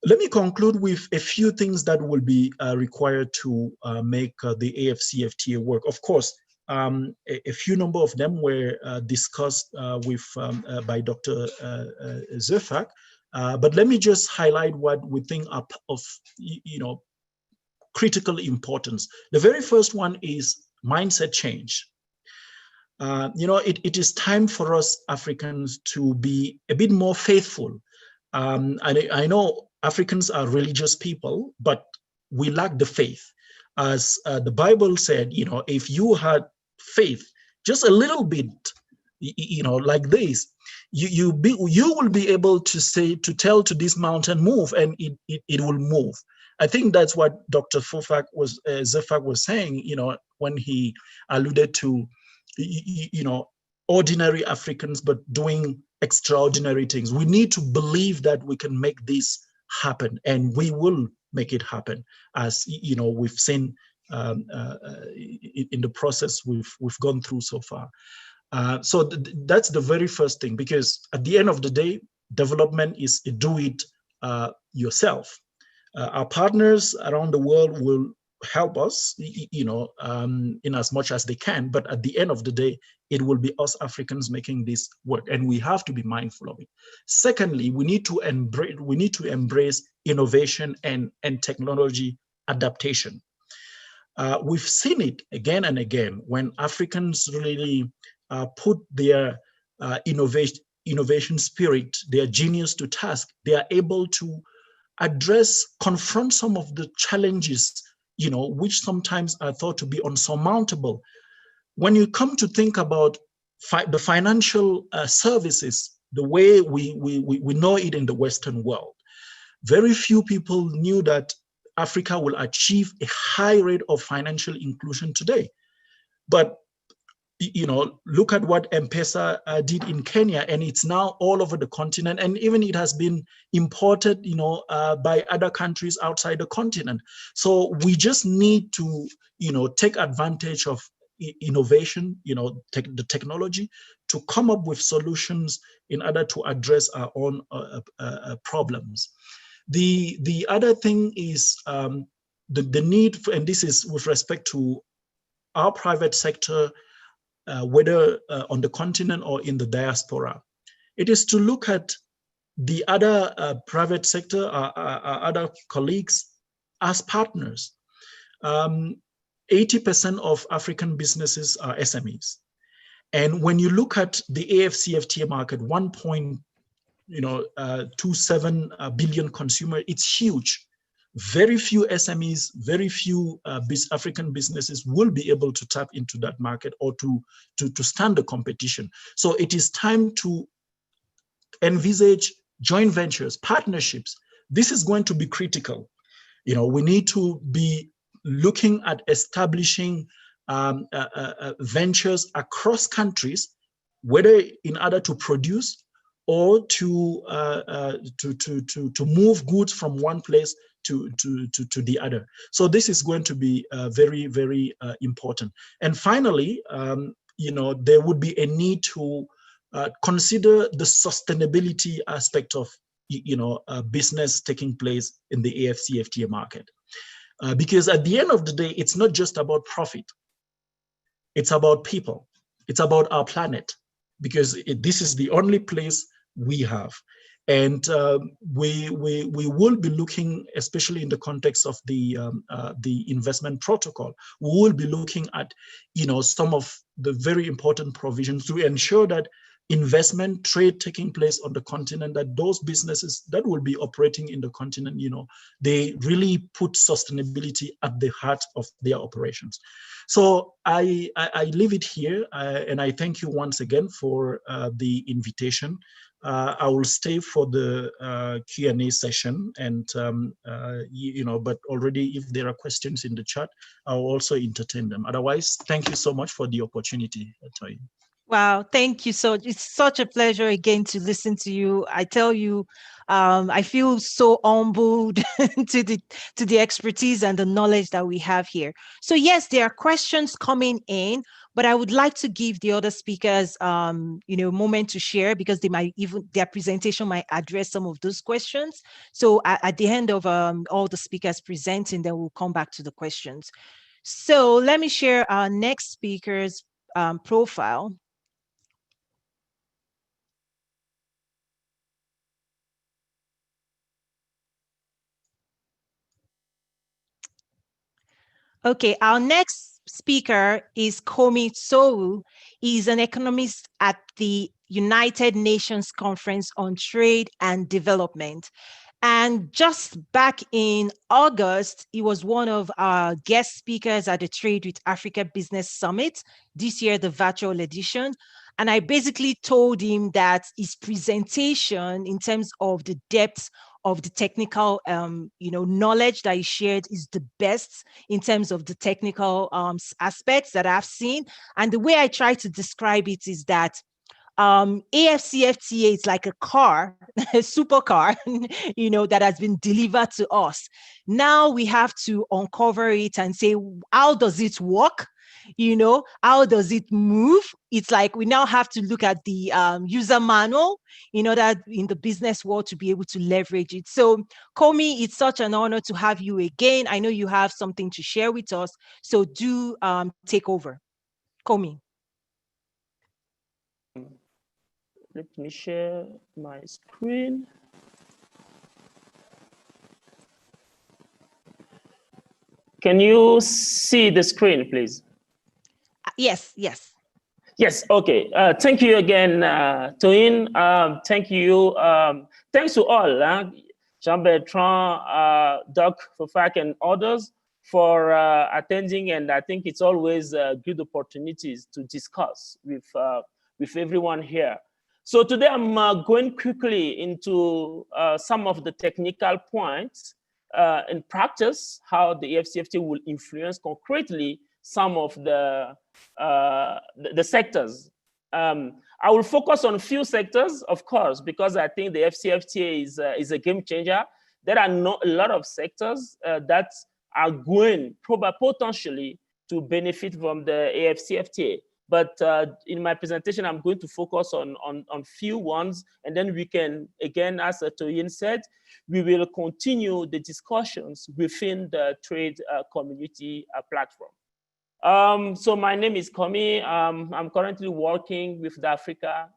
Let me conclude with a few things that will be required to make the AfCFTA work. Of course, a few number of them were discussed by Dr. Zufak, but let me just highlight what we think are of, you know, critical importance. The very first one is mindset change. You know, it is time for us Africans to be a bit more faithful. I know Africans are religious people, but we lack the faith. As the Bible said, you know, if you had faith, just a little bit, you know, like this, you will be able to tell to this mountain move, and it will move. I think that's what Dr. Zufak was saying, you know, when he alluded to, you know, ordinary Africans but doing extraordinary things. We need to believe that we can make this happen, and we will make it happen, as you know, we've seen in the process we've gone through so far. So that's the very first thing, because at the end of the day, development is do it yourself. Our partners around the world will help us, in as much as they can. But at the end of the day, it will be us Africans making this work, and we have to be mindful of it. Secondly, we need to embrace innovation and technology adaptation. We've seen it again and again when Africans really put their innovation spirit, their genius to task. They are able to confront some of the challenges, which sometimes are thought to be unsurmountable. When you come to think about the financial services, the way we know it in the Western world, very few people knew that Africa will achieve a high rate of financial inclusion today. But look at what M-Pesa did in Kenya, and it's now all over the continent, and even it has been imported, by other countries outside the continent. So we just need to, take advantage of innovation, the technology, to come up with solutions in order to address our own problems. The other thing is the need for, and this is with respect to our private sector, whether on the continent or in the diaspora, it is to look at the other private sector, our other colleagues as partners. 80% of African businesses are SMEs. And when you look at the AfCFTA market, 1.27 billion consumer, it's huge. Very few SMEs, very few African businesses will be able to tap into that market or to stand the competition. So it is time to envisage joint ventures, partnerships. This is going to be critical. We need to be looking at establishing ventures across countries, whether in order to produce or to move goods from one place to the other. So this is going to be very, very important. And finally, there would be a need to consider the sustainability aspect of business taking place in the AfCFTA market. Because at the end of the day, it's not just about profit. It's about people. It's about our planet, because this is the only place we have. And we will be looking, especially in the context of the investment protocol, we will be looking at some of the very important provisions to ensure that investment, trade taking place on the continent, that those businesses that will be operating in the continent, they really put sustainability at the heart of their operations. So I leave it here, and I thank you once again for the invitation. I will stay for the Q&A session, and but already if there are questions in the chat, I'll also entertain them. Otherwise, thank you so much for the opportunity, Toyin. Wow, thank you. So it's such a pleasure again to listen to you. I tell you, I feel so humbled to the expertise and the knowledge that we have here. So yes, there are questions coming in, but I would like to give the other speakers, a moment to share, because their presentation might address some of those questions. So at the end of all the speakers presenting, then we'll come back to the questions. So let me share our next speaker's profile. Okay, our next speaker is Komi Tsowu. He's an economist at the United Nations Conference on Trade and Development. And just back in August, he was one of our guest speakers at the Trade with Africa Business Summit, this year, the virtual edition. And I basically told him that his presentation in terms of the depth of the technical knowledge that he shared is the best in terms of the technical aspects that I've seen. And the way I try to describe it is that AfCFTA is like a car, a supercar, that has been delivered to us. Now we have to uncover it and say, how does it work? how does it move? It's like we now have to look at the user manual in order in the business world to be able to leverage it. So Komi, it's such an honor to have you again. I know you have something to share with us, so do take over. Komi. Let me share my screen. Can you see the screen, please? Yes, yes. Yes, okay. Thank you again, Toyin. Thank you. Thanks to all, Jean-Bertrand, Doc, Fofak, and others for attending. And I think it's always good opportunities to discuss with everyone here. So today I'm going quickly into some of the technical points in practice, how the AfCFTA will influence concretely some of the sectors. I will focus on a few sectors, of course, because I think the AfCFTA is a game changer. There are not a lot of sectors that are going potentially to benefit from the AfCFTA. But in my presentation, I'm going to focus on few ones, and then we can, again, as Toyin said, we will continue the discussions within the trade community platform. So my name is Komi. I'm currently working with the Africa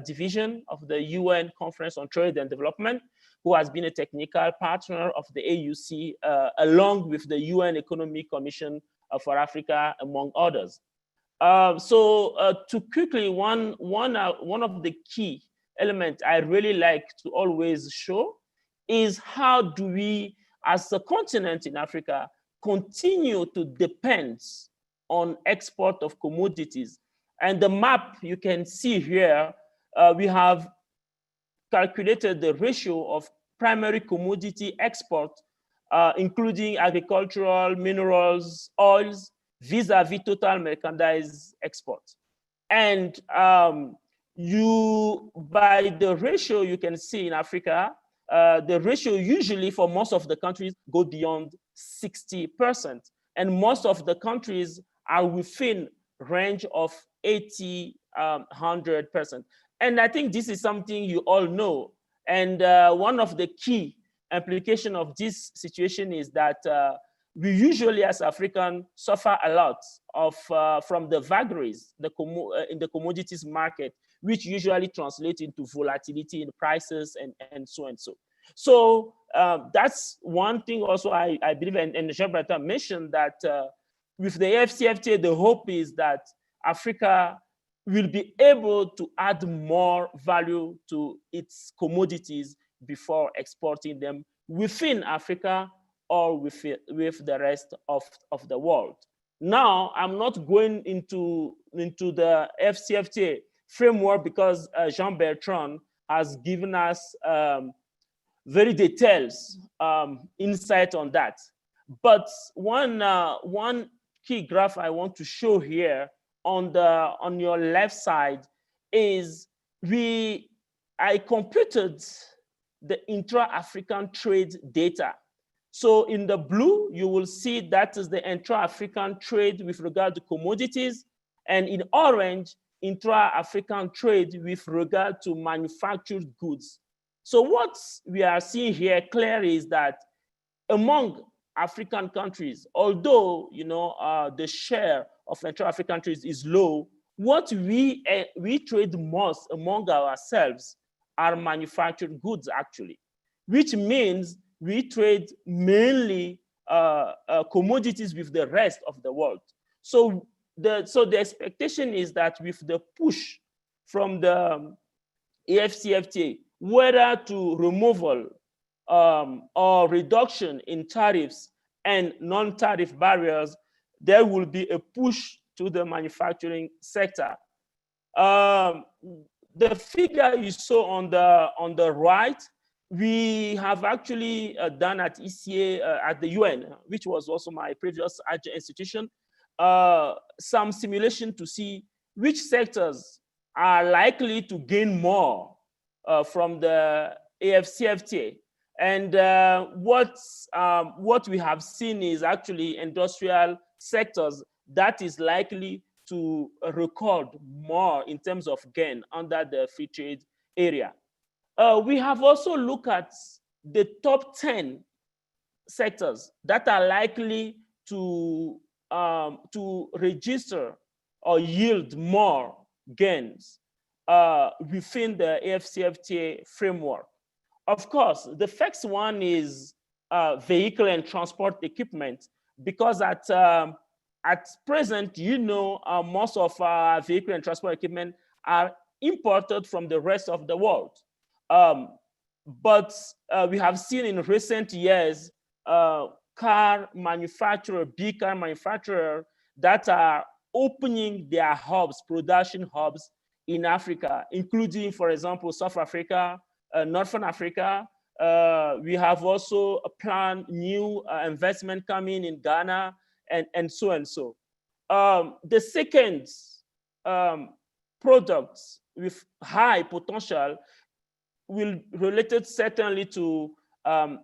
division of the UN Conference on Trade and Development, who has been a technical partner of the AUC, along with the UN Economic Commission for Africa, among others. To quickly, one of the key elements I really like to always show is how do we, as a continent in Africa, continue to depend on export of commodities. And the map you can see here, we have calculated the ratio of primary commodity export, including agricultural, minerals, oils, vis-a-vis total merchandise export. And by the ratio you can see in Africa, the ratio usually for most of the countries go beyond 60%. And most of the countries are within range of 80, 100%. And I think this is something you all know. And one of the key implications of this situation is that we usually, as Africans, suffer a lot of from the vagaries in the commodities market, which usually translate into volatility in prices and so and so. So that's one thing also I believe, and Jean-Bertrand mentioned that with the AfCFTA, the hope is that Africa will be able to add more value to its commodities before exporting them within Africa or with the rest of the world. Now, I'm not going into the AfCFTA framework because Jean-Bertrand has given us very detailed insight on that. But one key graph I want to show here on your left side is I computed the intra-African trade data. So in the blue, you will see that is the intra-African trade with regard to commodities, and in orange, intra-African trade with regard to manufactured goods. So what we are seeing here clearly is that among African countries, although the share of intra-African countries is low, what we trade most among ourselves are manufactured goods, actually, which means we trade mainly commodities with the rest of the world. So the expectation is that with the push from the AfCFTA, whether to removal or reduction in tariffs and non-tariff barriers, there will be a push to the manufacturing sector. The figure you saw on the right, we have actually done at ECA, at the UN, which was also my previous institution, some simulation to see which sectors are likely to gain more from the AfCFTA. And what we have seen is actually industrial sectors that is likely to record more in terms of gain under the free trade area. We have also looked at the top 10 sectors that are likely to register or yield more gains within the AfCFTA framework. Of course, the first one is vehicle and transport equipment, because at present, most of our vehicle and transport equipment are imported from the rest of the world. But we have seen in recent years car manufacturer, big car manufacturer that are opening their hubs, production hubs in Africa, including, for example, South Africa, Northern Africa. We have also a planned new investment coming in Ghana, and so and so. The second product with high potential will related certainly to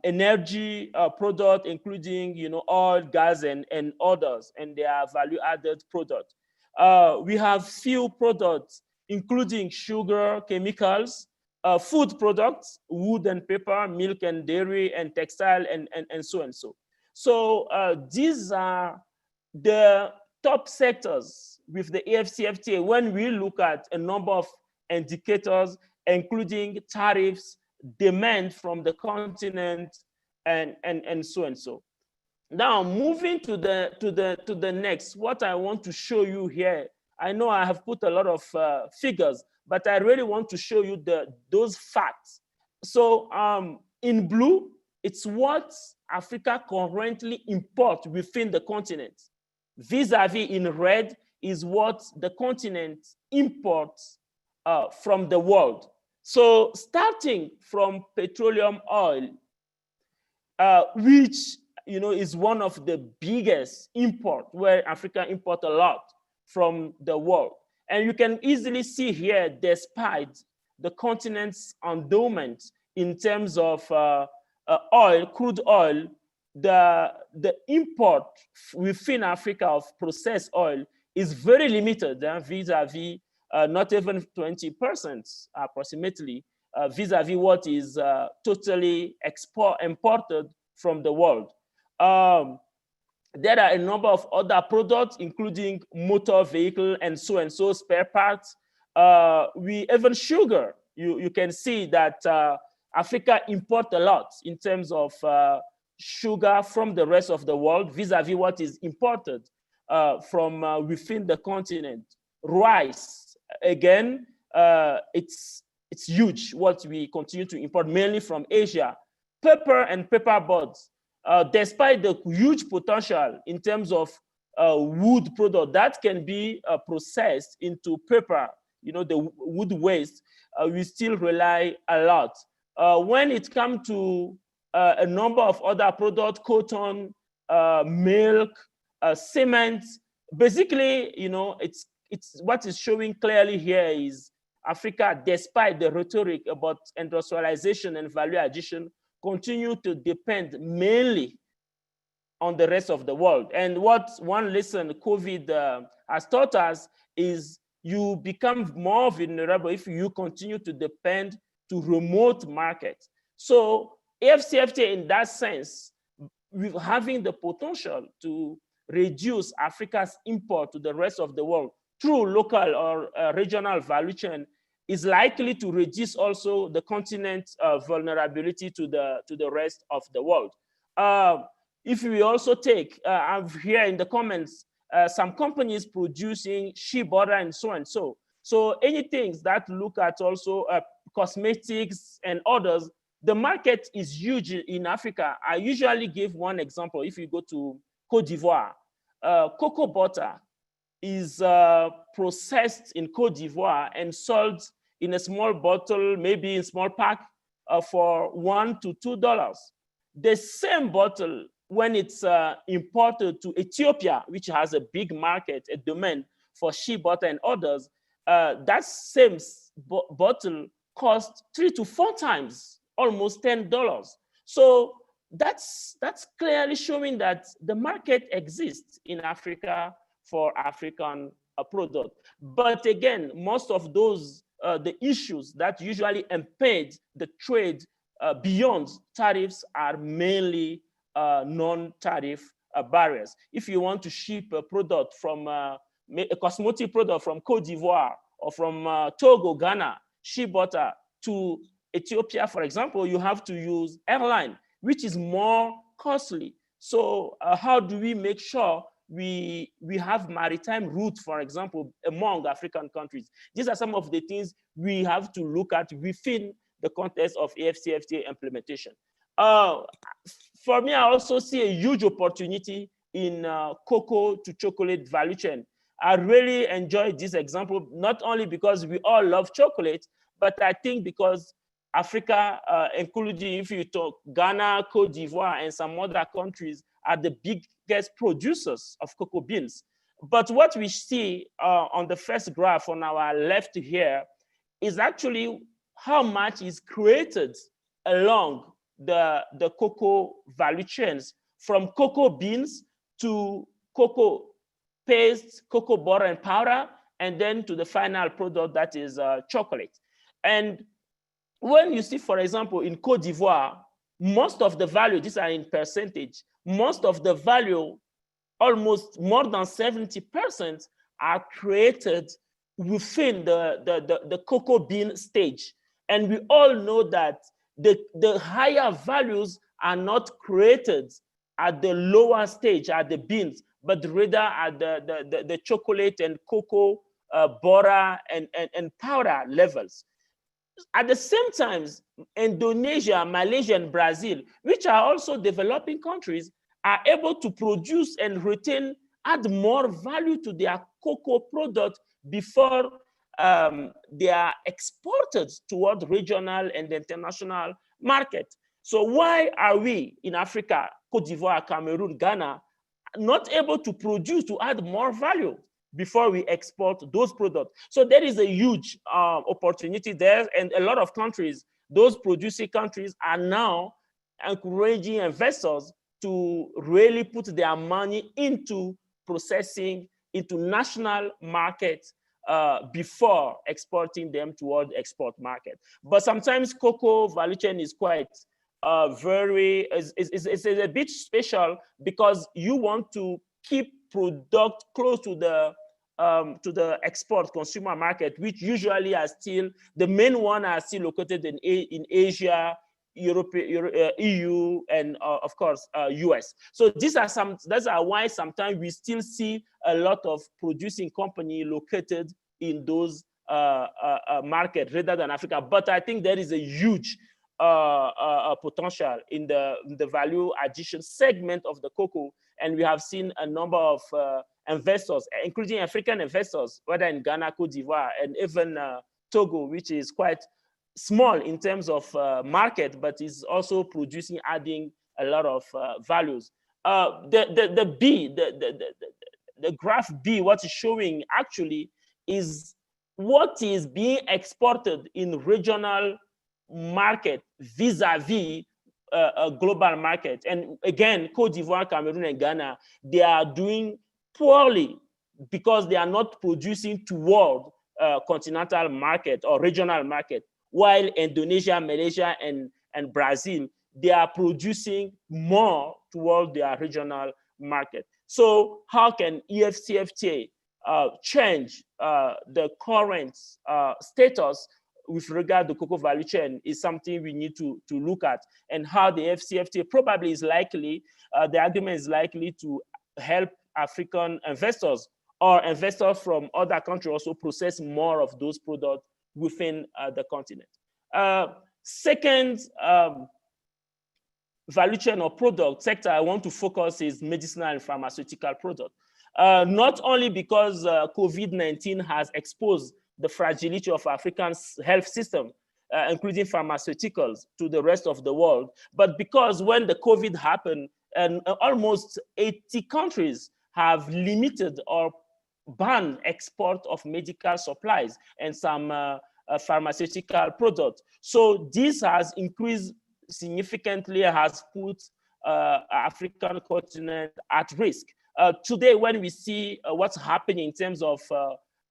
energy product, including oil, gas, and others, and their value-added product. We have few products, including sugar, chemicals, food products, wood and paper, milk and dairy, and textile, and so and so. So these are the top sectors with the AfCFTA when we look at a number of indicators, including tariffs, demand from the continent, and so and so. Now, moving to the next, what I want to show you here, I know I have put a lot of figures, but I really want to show you those facts. So in blue, it's what Africa currently imports within the continent. Vis-a-vis in red is what the continent imports from the world. So starting from petroleum oil, which is one of the biggest import, where Africa imports a lot from the world. And you can easily see here, despite the continent's endowment in terms of oil, crude oil, the import within Africa of processed oil is very limited vis-a-vis not even 20% approximately vis-a-vis what is totally imported from the world. There are a number of other products, including motor vehicle and so spare parts. We even sugar. You can see that Africa imports a lot in terms of sugar from the rest of the world vis-a-vis what is imported from within the continent. Rice, again, it's huge what we continue to import, mainly from Asia. Paper and paperboards, despite the huge potential in terms of wood product that can be processed into paper, the wood waste, we still rely a lot. When it comes to a number of other products, cotton, milk, cement, basically, it's what is showing clearly here is Africa, despite the rhetoric about industrialization and value addition, continue to depend mainly on the rest of the world. And what one lesson COVID has taught us is you become more vulnerable if you continue to depend to remote markets. So AfCFTA, in that sense, with having the potential to reduce Africa's import to the rest of the world through local or regional value chain, is likely to reduce also the continent's vulnerability to the rest of the world. If we also take, I've here in the comments, some companies producing shea butter and so and so. So anything that look at also cosmetics and others, the market is huge in Africa. I usually give one example. If you go to Cote d'Ivoire, cocoa butter is processed in Cote d'Ivoire and sold in a small bottle, maybe in small pack, for $1 to $2. The same bottle, when it's imported to Ethiopia, which has a big market, a demand for shea butter and others, that same bottle costs 3 to 4 times, almost $10. So that's clearly showing that the market exists in Africa for African product. But again, most of those, the issues that usually impede the trade beyond tariffs are mainly non-tariff barriers. If you want to ship a product from a cosmetic product from Cote d'Ivoire or from Togo, Ghana, shea butter to Ethiopia, for example, you have to use airline, which is more costly. So how do we make sure we have maritime routes, for example, among African countries? These are some of the things we have to look at within the context of AfCFTA implementation. For me, I also see a huge opportunity in cocoa to chocolate value chain. I really enjoyed this example, not only because we all love chocolate, but I think because Africa, including if you talk Ghana, Cote d'Ivoire, and some other countries, are the biggest producers of cocoa beans. But what we see on the first graph on our left here is actually how much is created along the cocoa value chains, from cocoa beans to cocoa paste, cocoa butter and powder, and then to the final product that is chocolate. And when you see, for example, in Cote d'Ivoire, most of the value, these are in percentage, most of the value, almost more than 70%, are created within the cocoa bean stage. And we all know that the higher values are not created at the lower stage, at the beans, but rather at the chocolate and cocoa butter and powder levels. At the same time, Indonesia, Malaysia, and Brazil, which are also developing countries, are able to produce and retain, add more value to their cocoa product before they are exported toward regional and international market. So why are we in Africa, Cote d'Ivoire, Cameroon, Ghana, not able to produce, to add more value before we export those products? So there is a huge opportunity there, and a lot of countries, those producing countries, are now encouraging investors to really put their money into processing, into national markets before exporting them toward export market. But sometimes cocoa value chain is quite it's a bit special, because you want to keep product close to the export consumer market, which usually are still, the main one are still located in Asia, Europe, EU, and of course US. So that's why sometimes we still see a lot of producing company located in those markets rather than Africa. But I think there is a huge potential in the value addition segment of the cocoa, and we have seen a number of investors, including African investors, whether in Ghana, Cote d'Ivoire, and even Togo, which is quite small in terms of market, but is also producing, adding a lot of values. The graph B, what is showing actually is what is being exported in regional market vis-a-vis a global market. And again, Cote d'Ivoire, Cameroon, and Ghana, they are doing poorly because they are not producing toward continental market or regional market, while Indonesia, Malaysia, and Brazil, they are producing more toward their regional market. So how can AfCFTA change the current status with regard to cocoa value chain is something we need to look at, and how the AfCFTA probably is likely, the agreement is likely to help African investors or investors from other countries also process more of those products within the continent. Second value chain or product sector I want to focus is medicinal and pharmaceutical product. Not only because COVID-19 has exposed the fragility of Africa's health system, including pharmaceuticals, to the rest of the world, but because when the COVID happened, and almost 80 countries have limited or banned export of medical supplies and some pharmaceutical products. So this has increased significantly, has put African continent at risk. Today, when we see what's happening in terms of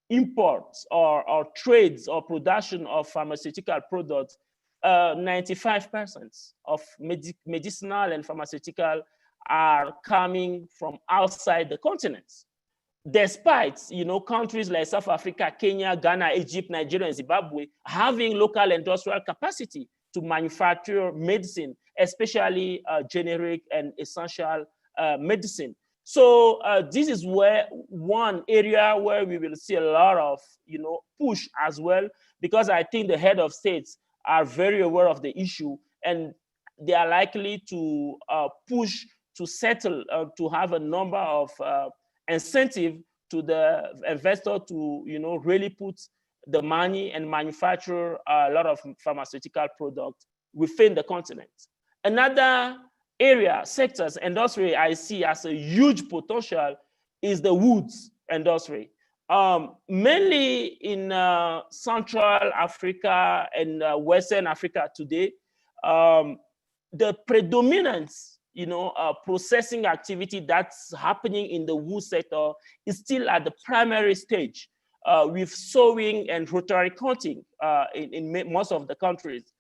imports or trades or production of pharmaceutical products, 95% of medicinal and pharmaceutical are coming from outside the continent. Despite, countries like South Africa, Kenya, Ghana, Egypt, Nigeria, and Zimbabwe having local industrial capacity to manufacture medicine, especially generic and essential medicine. So this is where one area where we will see a lot of, push as well, because I think the head of states are very aware of the issue, and they are likely to push to settle, to have a number of incentive to the investor to, really put the money and manufacture a lot of pharmaceutical products within the continent. Another area, sectors, industry I see as a huge potential is the woods industry. Mainly in Central Africa and Western Africa today, the predominance, processing activity that's happening in the wood sector is still at the primary stage, with sowing and rotary cutting in most of the countries.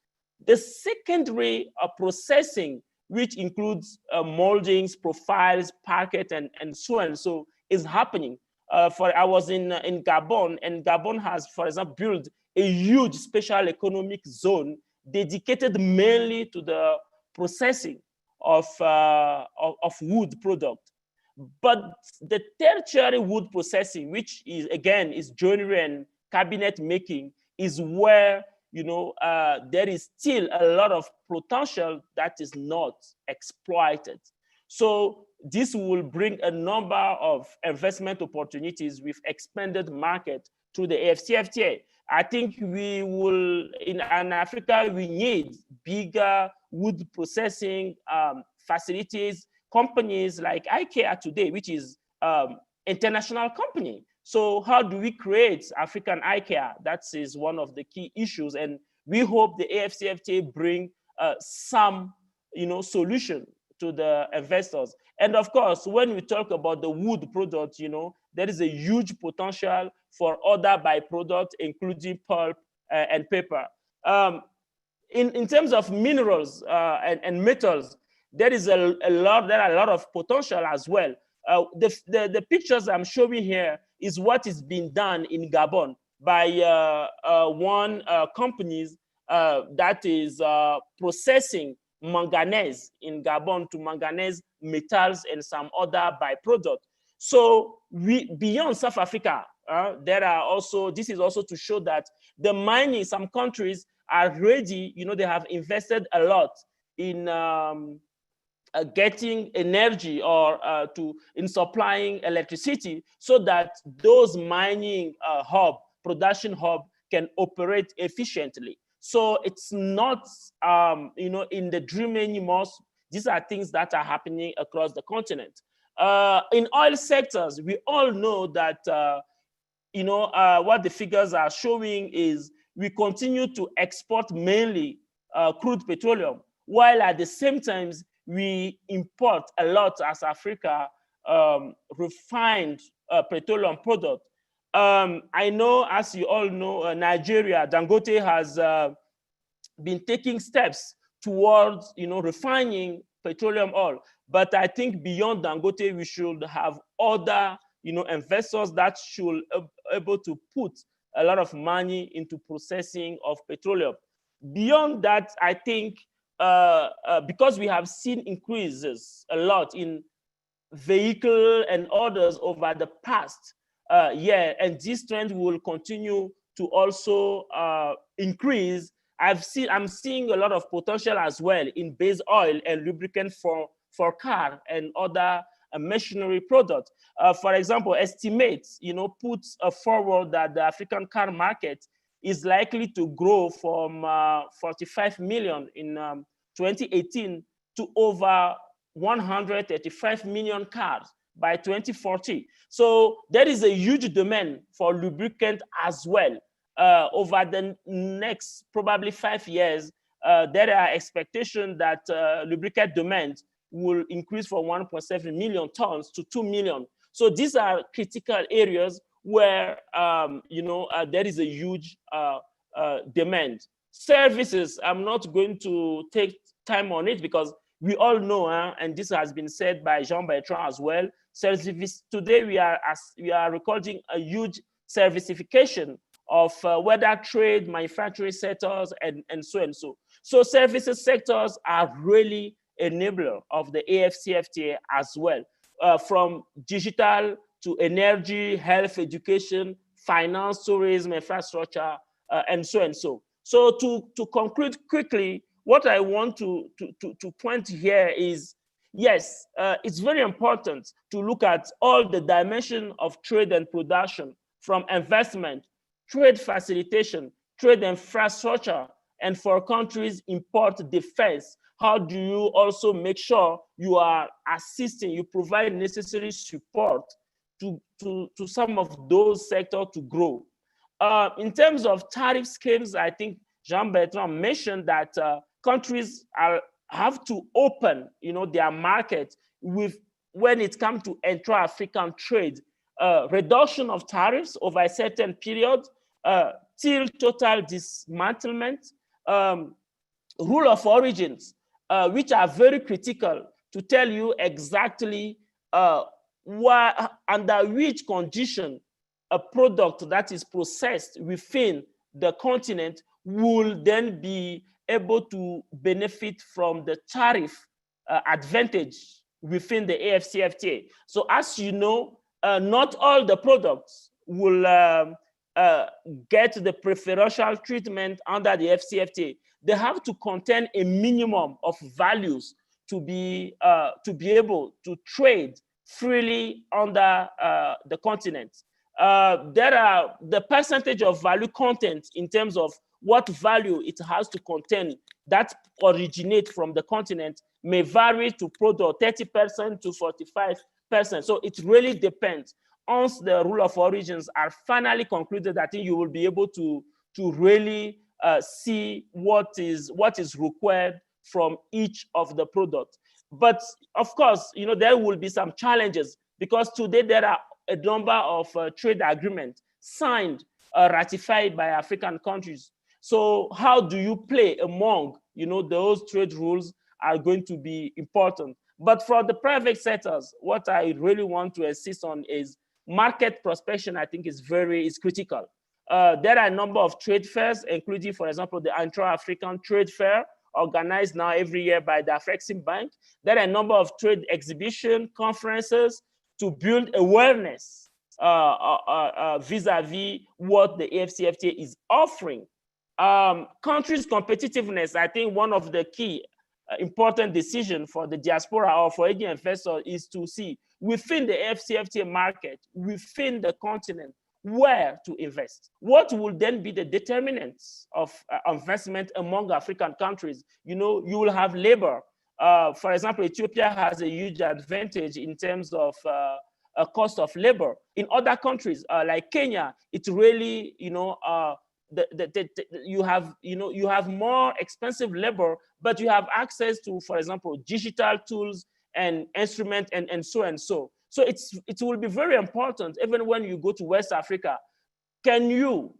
The secondary processing, which includes moldings, profiles, packet, and so on, so is happening. I was in Gabon, and Gabon has, for example, built a huge special economic zone dedicated mainly to the processing of wood product. But the tertiary wood processing, which is again is joinery and cabinet making, is where there is still a lot of potential that is not exploited. So this will bring a number of investment opportunities with expanded market through the AfCFTA. I think we will, in Africa, we need bigger wood processing facilities, companies like IKEA today, which is international company. So how do we create African IKEA? That is one of the key issues. And we hope the AfCFTA bring some, solution to the investors. And of course, when we talk about the wood product, there is a huge potential for other byproducts, including pulp and paper. In terms of minerals and metals, there are a lot of potential as well. The pictures I'm showing here is what is being done in Gabon by one companies that is processing manganese in Gabon to manganese metals and some other byproducts. So beyond South Africa, there are also, this is also to show that the mining, some countries are ready, they have invested a lot in getting energy or in supplying electricity, so that those mining production hub can operate efficiently. So it's not, in the dream anymore. These are things that are happening across the continent. In oil sectors, we all know that, what the figures are showing is we continue to export mainly crude petroleum, while at the same time, we import a lot as Africa refined petroleum product. I know, as you all know, Nigeria, Dangote has been taking steps towards, refining petroleum oil. But I think beyond Dangote, we should have other, investors that should be able to put a lot of money into processing of petroleum. Beyond that, I think because we have seen increases a lot in vehicle and orders over the past year, and this trend will continue to also increase. I'm seeing a lot of potential as well in base oil and lubricant for car and other machinery products. For example, estimates, puts forward that the African car market is likely to grow from 45 million in 2018 to over 135 million cars by 2040. So there is a huge demand for lubricant as well. Over the next probably 5 years, there are expectations that lubricant demand will increase from 1.7 million tons to 2 million. So these are critical areas where there is a huge demand. Services, I'm not going to take time on it because we all know, and this has been said by Jean-Bertrand as well, service today we are recording a huge servicification of whether trade, manufacturing sectors, and so and so. So services sectors are really enabler of the AfCFTA as well, from digital to energy, health, education, finance, tourism, infrastructure, and so and so. So to conclude quickly, what I want to point here is, yes, it's very important to look at all the dimensions of trade and production, from investment, trade facilitation, trade infrastructure, and for countries import defense. How do you also make sure you are assisting, you provide necessary support to some of those sectors to grow? In terms of tariff schemes, I think Jean-Bertrand mentioned that countries have to open, their market when it comes to intra-African trade, reduction of tariffs over a certain period, till total dismantlement, rule of origins, which are very critical to tell you exactly under which condition a product that is processed within the continent will then be able to benefit from the tariff advantage within the AfCFTA. So as you know, not all the products will get the preferential treatment under the AfCFTA. They have to contain a minimum of values to be able to trade freely under the continent. There are the percentage of value content in terms of what value it has to contain that originate from the continent may vary to product 30% to 45%. So it really depends. Once the rule of origins are finally concluded, I think you will be able to really see what is required from each of the products. But of course, there will be some challenges because today there are a number of trade agreements signed, ratified by African countries. So how do you play among, those trade rules are going to be important. But for the private sectors, what I really want to insist on is market prospection. I think is critical. There are a number of trade fairs, including, for example, the Intra-African Trade Fair, organized now every year by the AfreximBank. There are a number of trade exhibition conferences to build awareness vis-a-vis what the AfCFTA is offering. Countries' competitiveness, I think one of the key important decisions for the diaspora or for any investor is to see within the AfCFTA market, within the continent, where to invest. What will then be the determinants of investment among African countries? You will have labor. For example, Ethiopia has a huge advantage in terms of a cost of labor. In other countries like Kenya, it's really, you have more expensive labor, but you have access to, for example, digital tools and instruments and so and so. So it will be very important, even when you go to West Africa, can you,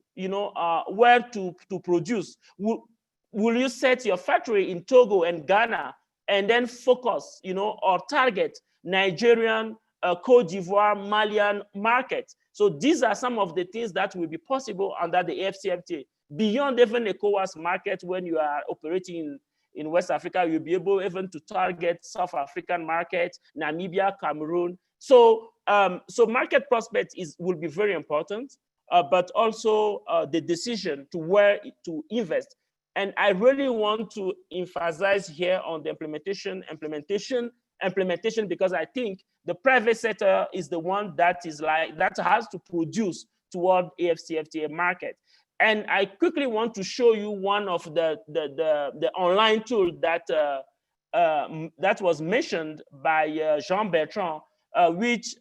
where to produce? Will you set your factory in Togo and Ghana and then focus, or target Nigerian, Cote d'Ivoire, Malian markets? So these are some of the things that will be possible under the AfCFTA. Beyond even ECOWAS market, when you are operating in West Africa, you'll be able even to target South African markets, Namibia, Cameroon. So, so market prospect will be very important, but also the decision to where to invest. And I really want to emphasize here on the implementation, because I think the private sector is the one that has to produce toward AfCFTA market. And I quickly want to show you one of the online tool that was mentioned by Jean-Bertrand, which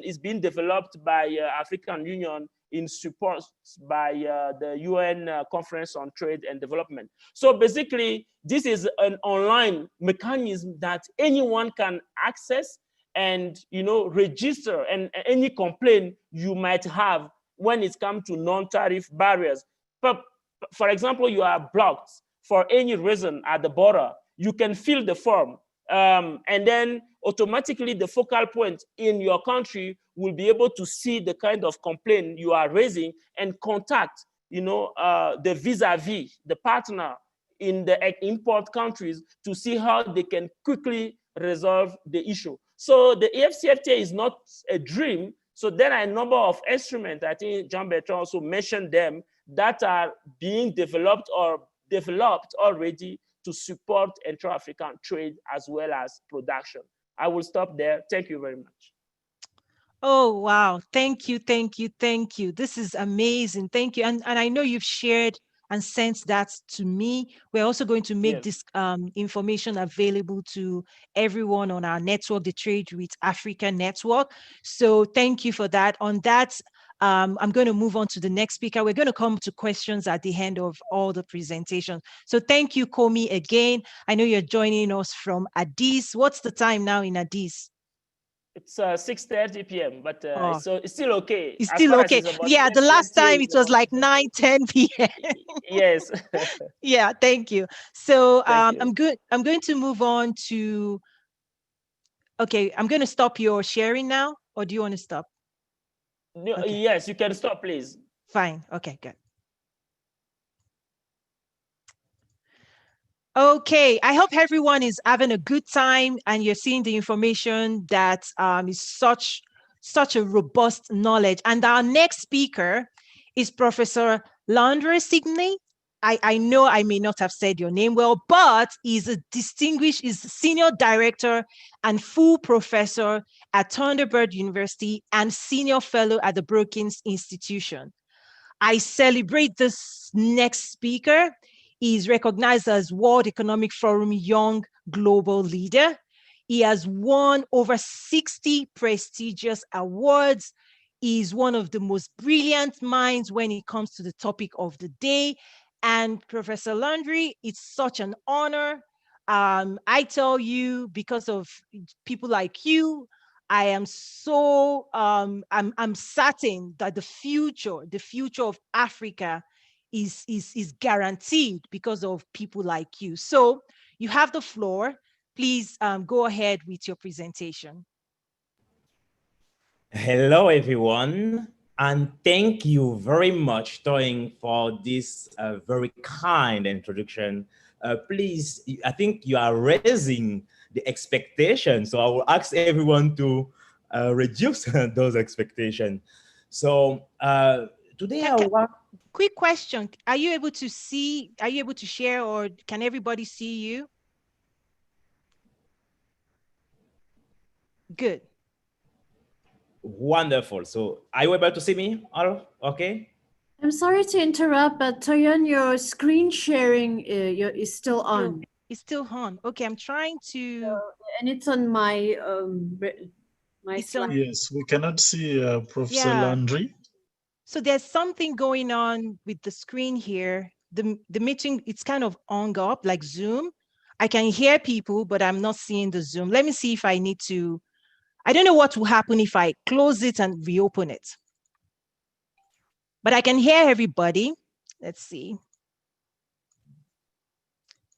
is being developed by African Union in support by the UN Conference on Trade and Development. So basically, this is an online mechanism that anyone can access and register and any complaint you might have when it comes to non-tariff barriers. But for example, you are blocked for any reason at the border, you can fill the form, and then automatically the focal point in your country will be able to see the kind of complaint you are raising and contact the vis-a-vis, the partner in the import countries, to see how they can quickly resolve the issue. So the AfCFTA is not a dream. So there are a number of instruments, I think Jean-Bertrand also mentioned them, that are being developed or developed already to support intra-African trade as well as production. I will stop there. Thank you very much. Oh, wow. Thank you, thank you, thank you. This is amazing. Thank you. And I know you've shared and sent that to me. We're also going to make this information available to everyone on our network, the Trade with Africa network. So thank you for that. On that, I'm going to move on to the next speaker. We're going to come to questions at the end of all the presentations. So thank you, Komi, again. I know you're joining us from Addis. What's the time now in Addis? It's 6:30 p.m., but so it's still okay. It's still okay. Yeah, the last time it was like 9:10 p.m. Yes. Yeah, thank you. So I'm going to move on to, okay, I'm going to stop your sharing now, or do you want to stop? No, okay. Yes, you can stop, please. Fine. Okay, good. Okay, I hope everyone is having a good time and you're seeing the information that is such a robust knowledge. And our next speaker is Professor Landry Sidney. I know I may not have said your name well, but he's a senior director and full professor at Thunderbird University and senior fellow at the Brookings Institution. I celebrate this next speaker. He's recognized as World Economic Forum Young Global Leader. He has won over 60 prestigious awards. He's one of the most brilliant minds when it comes to the topic of the day. And Professor Landry, it's such an honor. I tell you, because of people like you, I am so, I'm certain that the future of Africa is guaranteed because of people like you. So you have the floor. Please go ahead with your presentation. Hello, everyone. And thank you very much, Toying, for this very kind introduction. Please, I think you are raising the expectations. So I will ask everyone to reduce those expectations. So today I want... Quick question. Are you able to share, or can everybody see you? Good. Wonderful. So are you able to see me? All okay? I'm sorry to interrupt, but Toyon, your screen sharing is still on. It's still on. Okay, I'm trying to... and it's on my slide. Yes, we cannot see Professor Landry. So there's something going on with the screen here. The meeting, it's kind of hung up like Zoom. I can hear people, but I'm not seeing the Zoom. Let me see if I need to... I don't know what will happen if I close it and reopen it. But I can hear everybody. Let's see.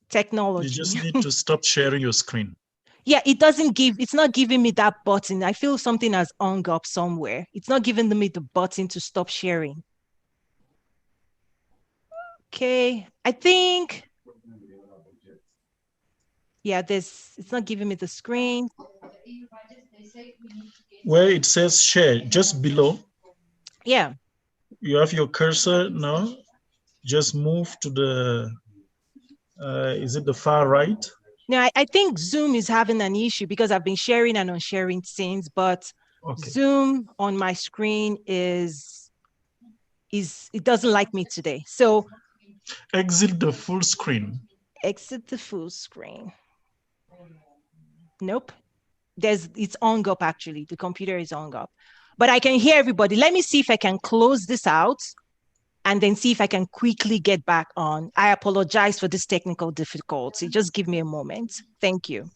Technology. You just need to stop sharing your screen. Yeah, it's not giving me that button. I feel something has hung up somewhere. It's not giving me the button to stop sharing. Okay, I think, yeah, it's not giving me the screen. Where it says share, just below. Yeah. You have your cursor now. Just move to the, is it the far right? No, I think Zoom is having an issue because I've been sharing and unsharing things, but Zoom on my screen it doesn't like me today. So exit the full screen. Exit the full screen. Nope. It's hung up actually. The computer is hung up. but I can hear everybody. Let me see if I can close this out and then see if I can quickly get back on. I apologize for this technical difficulty. Just give me a moment. Thank you.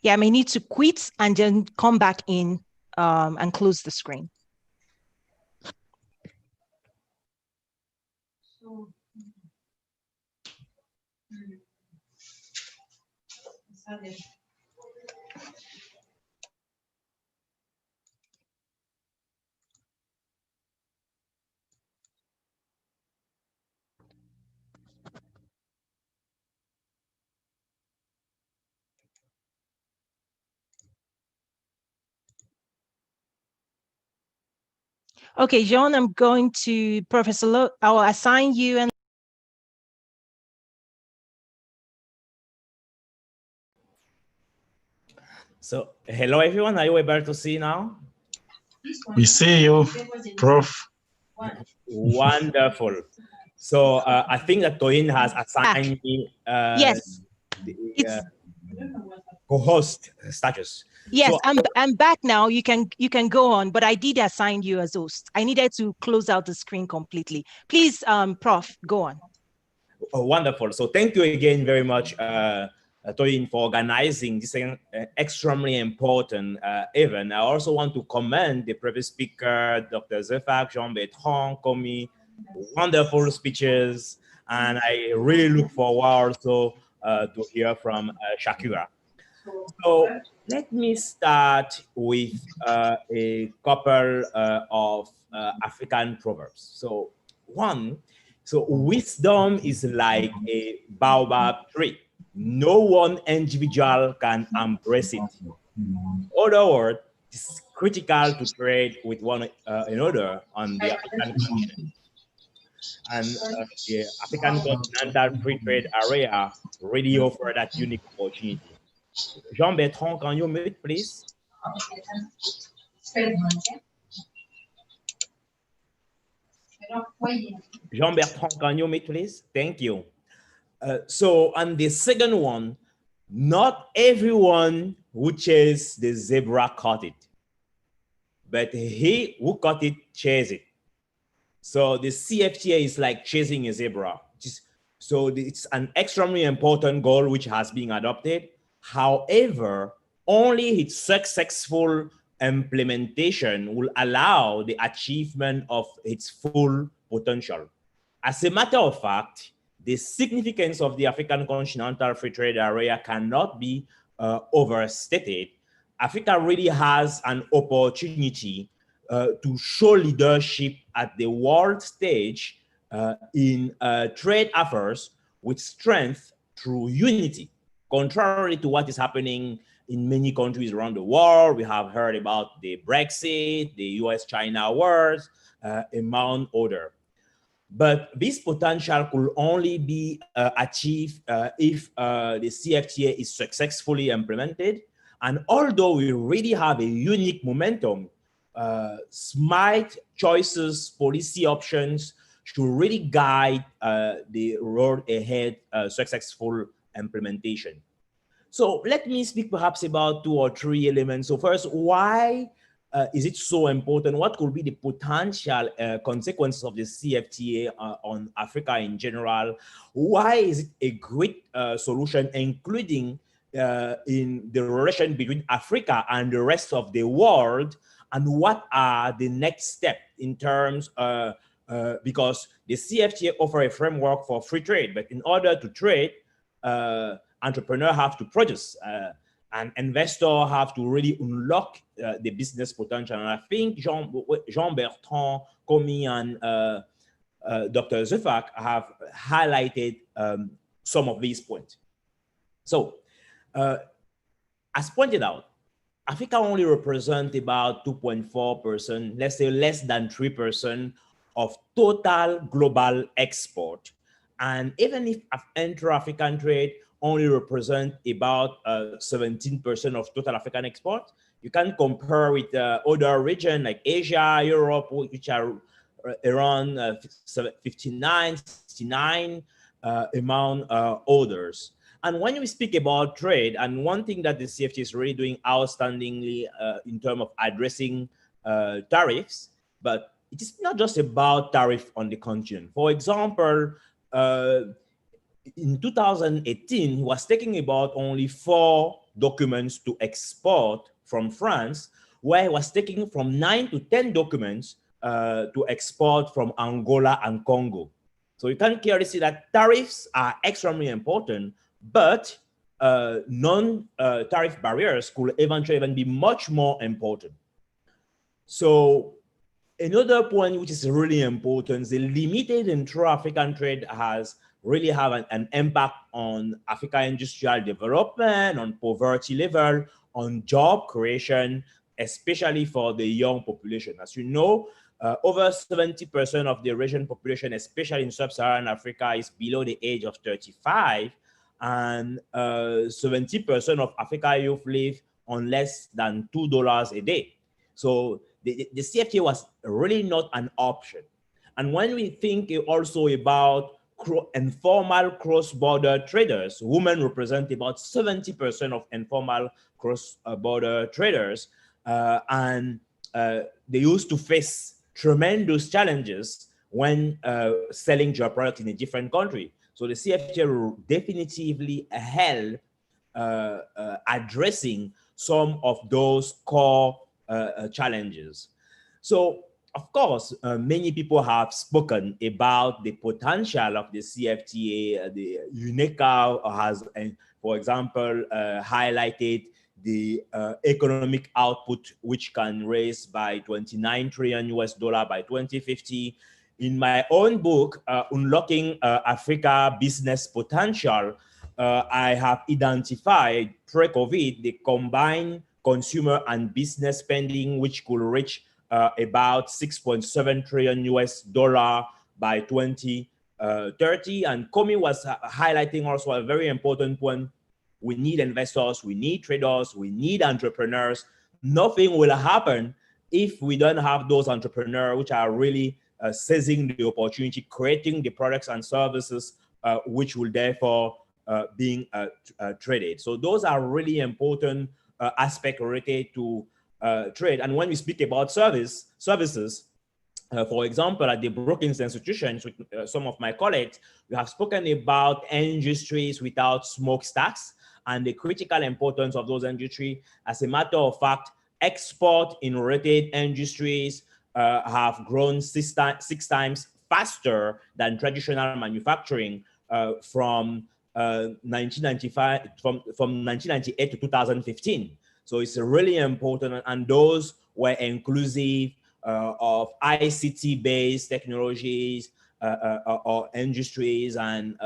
Yeah, I may need to quit and then come back in and close the screen. Okay, John, I'm going to Professor Lo. I will assign you and So, hello everyone, are you able to see now? We see you, Prof. Wonderful. So I think that Toyin has assigned me yes, the co-host status. Yes, so, I'm back now. You can go on, but I did assign you as host. I needed to close out the screen completely. Please, Prof, go on. Oh, wonderful. So thank you again very much, Toyin, for organizing this extremely important event. I also want to commend the previous speaker, Dr. Zefak, Jean-Bertrand, Komi, wonderful speeches, and I really look forward to hear from Shakira. So let me start with a couple of African proverbs. So one, so wisdom is like a baobab tree. No one individual can embrace it. In other words, it's critical to trade with one another on the African continent. And the African continental free trade area really offer that unique opportunity. Jean-Bertrand, can you mute, please? Jean-Bertrand, can you mute, please? Thank you. So, and the second one, not everyone who chased the zebra caught it, but he who caught it chased it. So the CFTA is like chasing a zebra. So it's an extremely important goal which has been adopted. However, only its successful implementation will allow the achievement of its full potential. As a matter of fact, the significance of the African Continental Free Trade Area cannot be overstated. Africa really has an opportunity to show leadership at the world stage in trade affairs with strength through unity. Contrary to what is happening in many countries around the world, we have heard about the Brexit, the US-China wars, among others. But this potential could only be achieved if the CFTA is successfully implemented. And although we really have a unique momentum, smart choices, policy options should really guide the road ahead successful implementation. So let me speak perhaps about 2 or 3 elements. So first, why is it so important? What could be the potential consequences of the CFTA on Africa in general? Why is it a great solution, including in the relation between Africa and the rest of the world? And what are the next steps in terms because the CFTA offers a framework for free trade, but in order to trade, entrepreneurs have to produce. And investors have to really unlock the business potential. And I think Jean-Bertrand, Komi, and Dr. Zefak have highlighted some of these points. So, as pointed out, Africa only represents about 2.4%, let's say less than 3% of total global export. And even if intra-African trade only represent about 17% of total African export. You can compare with other regions like Asia, Europe, which are around 59, 69 among others. And when we speak about trade, and one thing that the CFTA is really doing outstandingly in terms of addressing tariffs, but it is not just about tariff on the continent. For example, in 2018, he was talking about only 4 documents to export from France, where he was taking from 9 to 10 documents to export from Angola and Congo. So you can clearly see that tariffs are extremely important, but non-tariff barriers could eventually even be much more important. So another point which is really important, the limited intra-African trade has really have an impact on Africa industrial development, on poverty level, on job creation, especially for the young population. As you know, over 70% of the Eurasian population, especially in sub-Saharan Africa, is below the age of 35, and 70% of Africa youth live on less than $2 a day. So the CFTA was really not an option. And when we think also about informal cross-border traders, women represent about 70% of informal cross-border traders, and they used to face tremendous challenges when selling their product in a different country. So the CFTA will definitively help addressing some of those core challenges. So, of course, many people have spoken about the potential of the CFTA. The UNECA has, for example, highlighted the economic output, which can raise by $29 trillion by 2050. In my own book, Unlocking Africa Business Potential, I have identified pre-COVID the combined consumer and business spending, which could reach about $6.7 trillion by 2030. And Komi was highlighting also a very important point. We need investors, we need traders, we need entrepreneurs. Nothing will happen if we don't have those entrepreneurs which are really seizing the opportunity, creating the products and services which will therefore being traded. So those are really important aspects related to trade. And when we speak about services, for example, at the Brookings institutions with some of my colleagues, we have spoken about industries without smokestacks and the critical importance of those industries. As a matter of fact, export in related industries have grown six times faster than traditional manufacturing from 1998 to 2015. So it's really important, and those were inclusive of ICT-based technologies or industries, and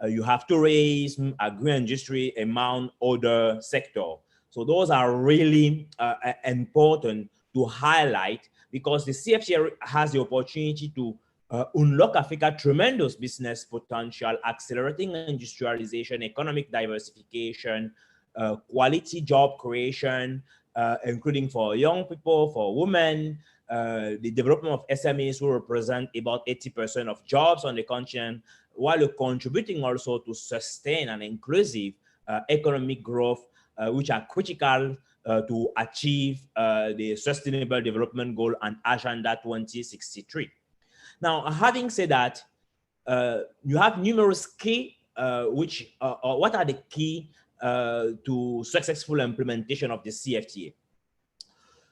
you have tourism, agri-industry, among other sectors. So those are really important to highlight, because the CFTA has the opportunity to unlock Africa's tremendous business potential, accelerating industrialization, economic diversification, quality job creation, including for young people, for women, the development of SMEs who represent about 80% of jobs on the continent, while contributing also to sustain an inclusive economic growth, which are critical to achieve the Sustainable Development Goal and Agenda 2063. Now, having said that, you have numerous key, what are the key to successful implementation of the CFTA?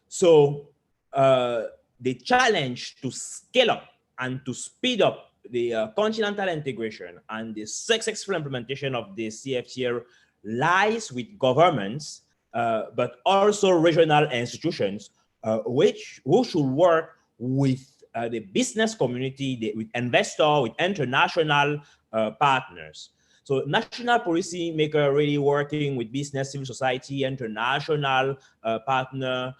So the challenge to scale up and to speed up the continental integration and the successful implementation of the CFTA lies with governments, but also regional institutions, who should work with the business community, with investors, with international partners. So national policy maker really working with business, civil society, international partner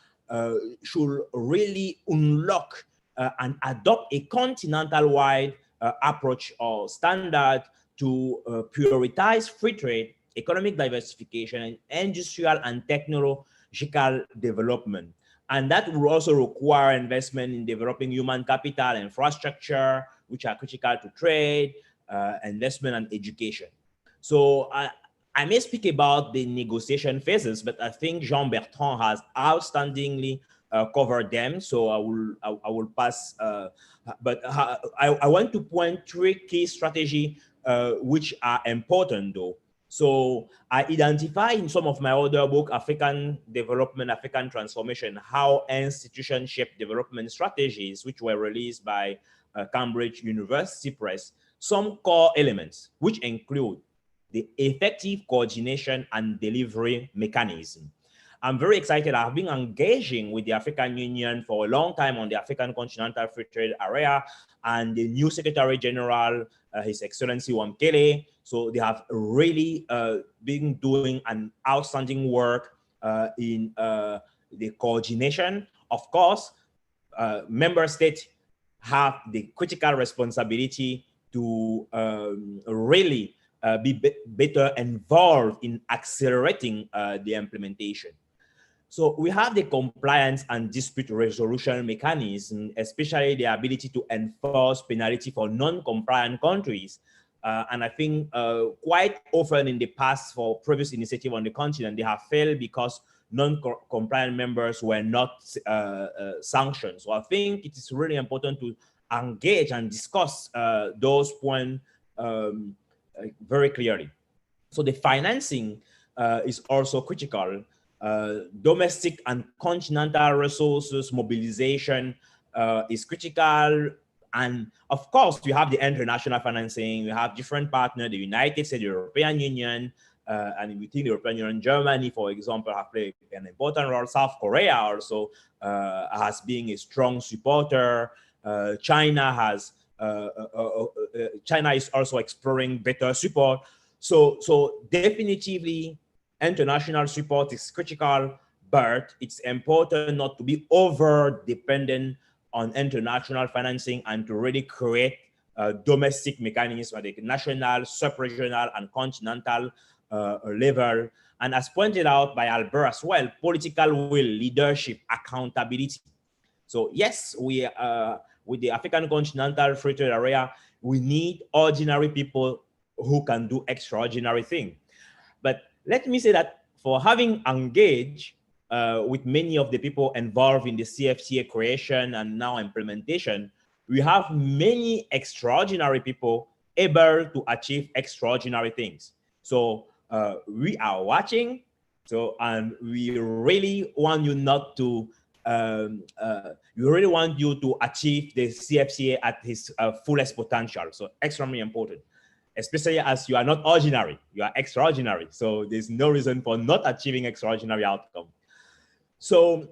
should really unlock and adopt a continental-wide approach or standard to prioritize free trade, economic diversification, and industrial and technological development. And that will also require investment in developing human capital, infrastructure, which are critical to trade, investment, and education. So I may speak about the negotiation phases, but I think Jean Bertrand has outstandingly covered them. So I will pass. But I want to point three key strategies which are important though. So I identify in some of my other book, African Development, African Transformation, how institution shape development strategies, which were released by Cambridge University Press, some core elements, which include the effective coordination and delivery mechanism. I'm very excited. I've been engaging with the African Union for a long time on the African Continental Free Trade Area, and the new Secretary General, His Excellency Wamkele. So they have really been doing an outstanding work in the coordination. Of course, member states have the critical responsibility to really be better involved in accelerating the implementation. So we have the compliance and dispute resolution mechanism, especially the ability to enforce penalty for non-compliant countries. And I think quite often in the past for previous initiative on the continent, they have failed because non-compliant members were not sanctioned. So I think it is really important to engage and discuss those points very clearly. So the financing is also critical. Domestic and continental resources mobilization is critical. And of course, we have the international financing. We have different partners, the United States, the European Union, and within the European Union, Germany, for example, have played an important role. South Korea also has been a strong supporter. China is also exploring better support. So definitively, international support is critical, but it's important not to be over dependent on international financing and to really create domestic mechanisms at the national, sub-regional, and continental level. And as pointed out by Albert as well, political will, leadership, accountability. So yes, we with the African Continental Free Trade Area, we need ordinary people who can do extraordinary things. But let me say that for having engaged with many of the people involved in the CFTA creation and now implementation, we have many extraordinary people able to achieve extraordinary things. So we are watching. So, and we really want you not to, we really want you to achieve the CFTA at its fullest potential. So extremely important, especially as you are not ordinary, you are extraordinary. So there's no reason for not achieving extraordinary outcome. So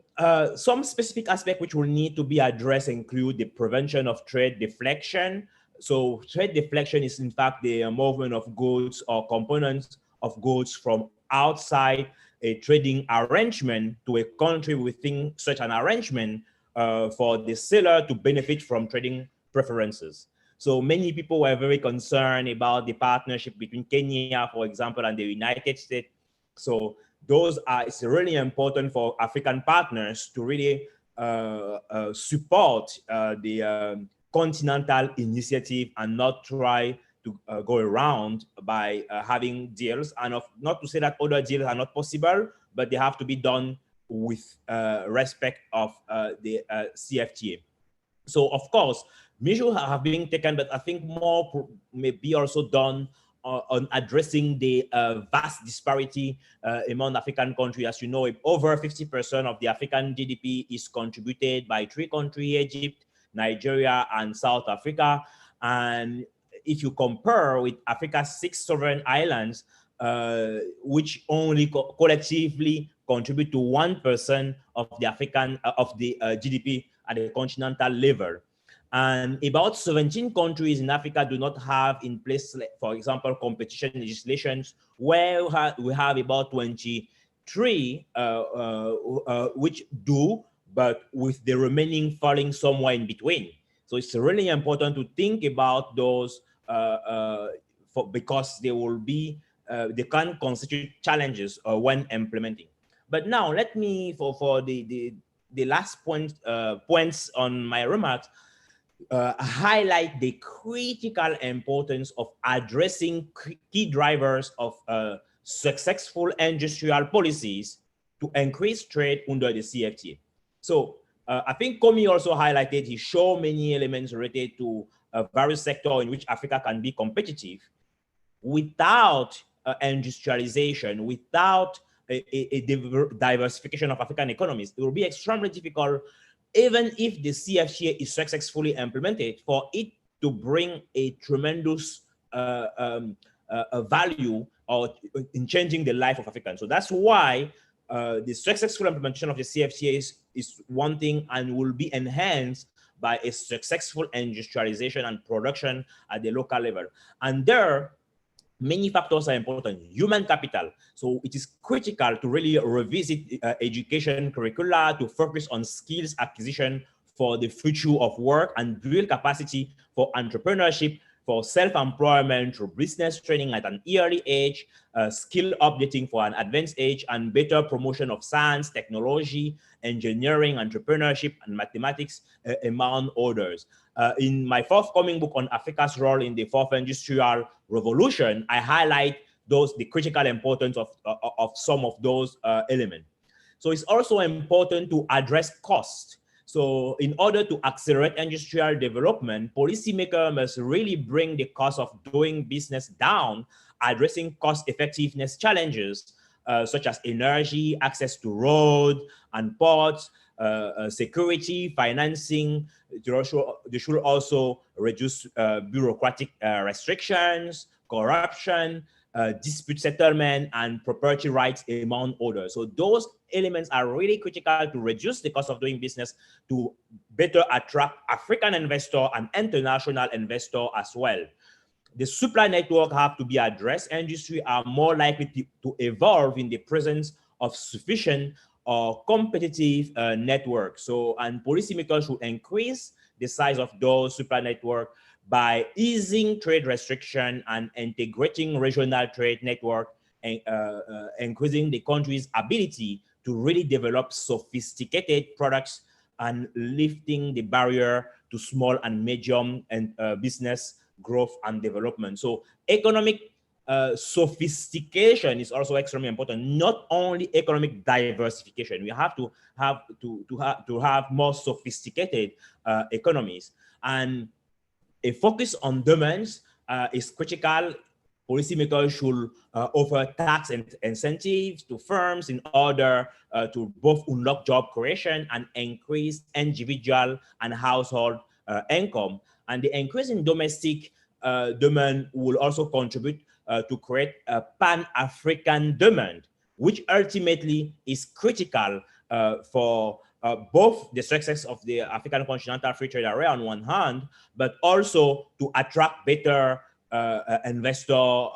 some specific aspects which will need to be addressed include the prevention of trade deflection. So trade deflection is in fact the movement of goods or components of goods from outside a trading arrangement to a country within such an arrangement for the seller to benefit from trading preferences. So many people were very concerned about the partnership between Kenya, for example, and the United States. So those are, it's really important for African partners to really support the continental initiative and not try to go around by having deals. And not to say that other deals are not possible, but they have to be done with respect of the CFTA. So of course, measures have been taken, but I think more may be also done on addressing the vast disparity among African countries. As you know, over 50% of the African GDP is contributed by three countries: Egypt, Nigeria, and South Africa. And if you compare with Africa's 6 sovereign islands, which only collectively contribute to 1% of the African GDP at the continental level. And about 17 countries in Africa do not have in place, for example, competition legislations, where we have about 23 which do, but with the remaining falling somewhere in between. So it's really important to think about those because they will be, they can constitute challenges when implementing. But now let me, for the last points on my remarks, highlight the critical importance of addressing key drivers of successful industrial policies to increase trade under the CFTA. So I think Komi also highlighted, he showed many elements related to various sectors in which Africa can be competitive. Without industrialization, without a diversification of African economies, it will be extremely difficult, even if the CFTA is successfully implemented, for it to bring a tremendous value or in changing the life of Africans. So that's why the successful implementation of the CFTA is one thing and will be enhanced by a successful industrialization and production at the local level. And there, many factors are important. Human capital. So it is critical to really revisit education curricula to focus on skills acquisition for the future of work and build capacity for entrepreneurship, for self-employment through business training at an early age, skill updating for an advanced age, and better promotion of science, technology, engineering, entrepreneurship, and mathematics, among others. In my forthcoming book on Africa's role in the fourth industrial revolution, I highlight the critical importance of some of those elements. So it's also important to address cost. So in order to accelerate industrial development, policymakers must really bring the cost of doing business down, addressing cost effectiveness challenges such as energy, access to road and ports, security, financing. They should also reduce bureaucratic restrictions, corruption, dispute settlement, and property rights, among others. So those elements are really critical to reduce the cost of doing business, to better attract African investor and international investor as well. The supply network have to be addressed. Industry are more likely to evolve in the presence of sufficient or competitive network. So, and policymakers should increase the size of those supply network by easing trade restriction and integrating regional trade network, and increasing the country's ability to really develop sophisticated products and lifting the barrier to small and medium and business growth and development. So economic sophistication is also extremely important. Not only economic diversification, we have to have more sophisticated economies, and a focus on demands is critical. Policymakers should offer tax incentives to firms in order to both unlock job creation and increase individual and household income. And the increase in domestic demand will also contribute to create a pan-African demand, which ultimately is critical for both the success of the African continental free trade area on one hand, but also to attract better investors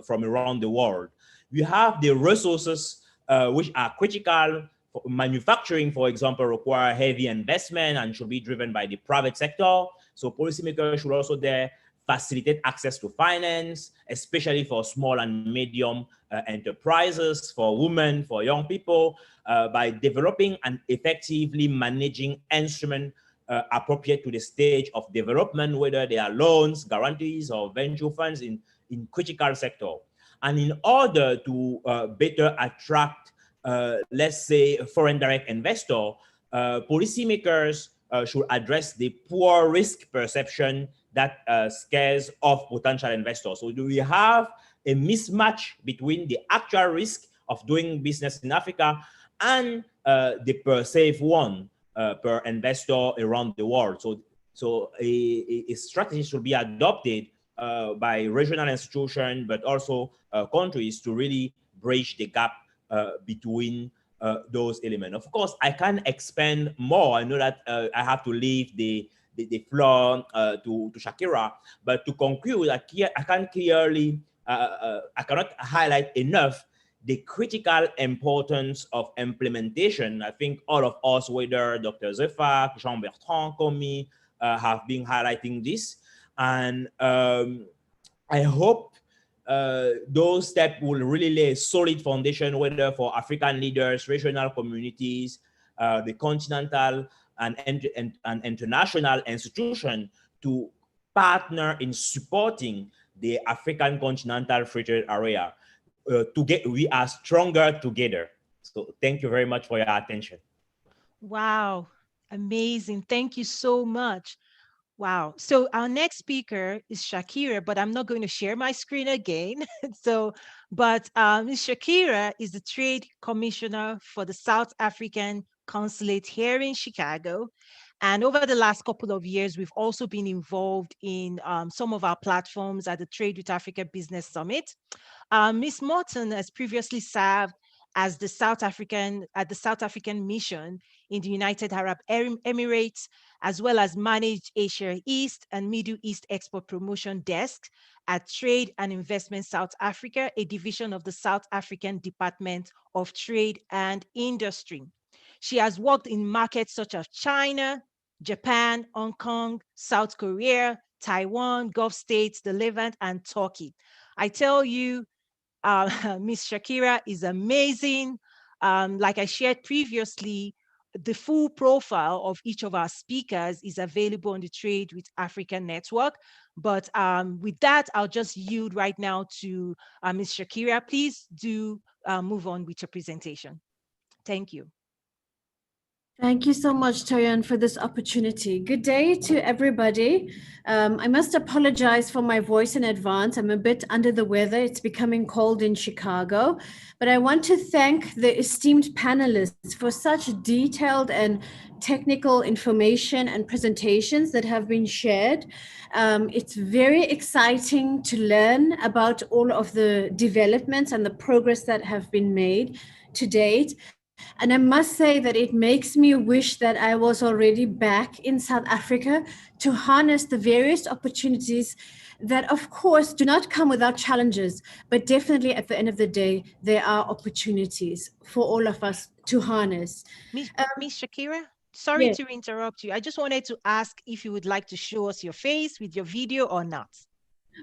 from around the world. We have the resources which are critical. For manufacturing, for example, require heavy investment and should be driven by the private sector. So policymakers should also there facilitate access to finance, especially for small and medium enterprises, for women, for young people, by developing and effectively managing instruments appropriate to the stage of development, whether they are loans, guarantees, or venture funds in critical sector. And in order to better attract, let's say, a foreign direct investor, policymakers should address the poor risk perception that scares off potential investors. So do we have a mismatch between the actual risk of doing business in Africa and the perceived one per investor around the world? So a strategy should be adopted by regional institutions, but also countries to really bridge the gap between those elements. Of course, I can expand more. I know that I have to leave the floor to Shakira, but to conclude, I cannot highlight enough the critical importance of implementation. I think all of us, whether Dr. Zefak, Jean-Bertrand, Komi, have been highlighting this. And I hope those steps will really lay a solid foundation, whether for African leaders, regional communities, the continental and international institution to partner in supporting the African continental free trade area. We are stronger together. So thank you very much for your attention. Wow, amazing. Thank you so much. Wow. So our next speaker is Shakira, but I'm not going to share my screen again. Ms. Shakira is the Trade Commissioner for the South African Consulate here in Chicago. And over the last couple of years, we've also been involved in some of our platforms at the Trade with Africa Business Summit. Ms. Morton has previously served as the South African mission in the United Arab Emirates, as well as managed Asia East and Middle East Export Promotion Desk at Trade and Investment South Africa, a division of the South African Department of Trade and Industry. She has worked in markets such as China, Japan, Hong Kong, South Korea, Taiwan, Gulf states, the Levant, and Turkey. I tell you, Ms. Shakira is amazing. Like I shared previously, the full profile of each of our speakers is available on the Trade with Africa Network. But with that, I'll just yield right now to Ms. Shakira. Please do move on with your presentation. Thank you. Thank you so much, Toyon, for this opportunity. Good day to everybody. I must apologize for my voice in advance. I'm a bit under the weather. It's becoming cold in Chicago. But I want to thank the esteemed panelists for such detailed and technical information and presentations that have been shared. It's very exciting to learn about all of the developments and the progress that have been made to date. And I must say that it makes me wish that I was already back in South Africa to harness the various opportunities that, of course, do not come without challenges, but definitely at the end of the day, there are opportunities for all of us to harness. Ms. Shakira, sorry yes. to interrupt you. I just wanted to ask if you would like to show us your face with your video or not.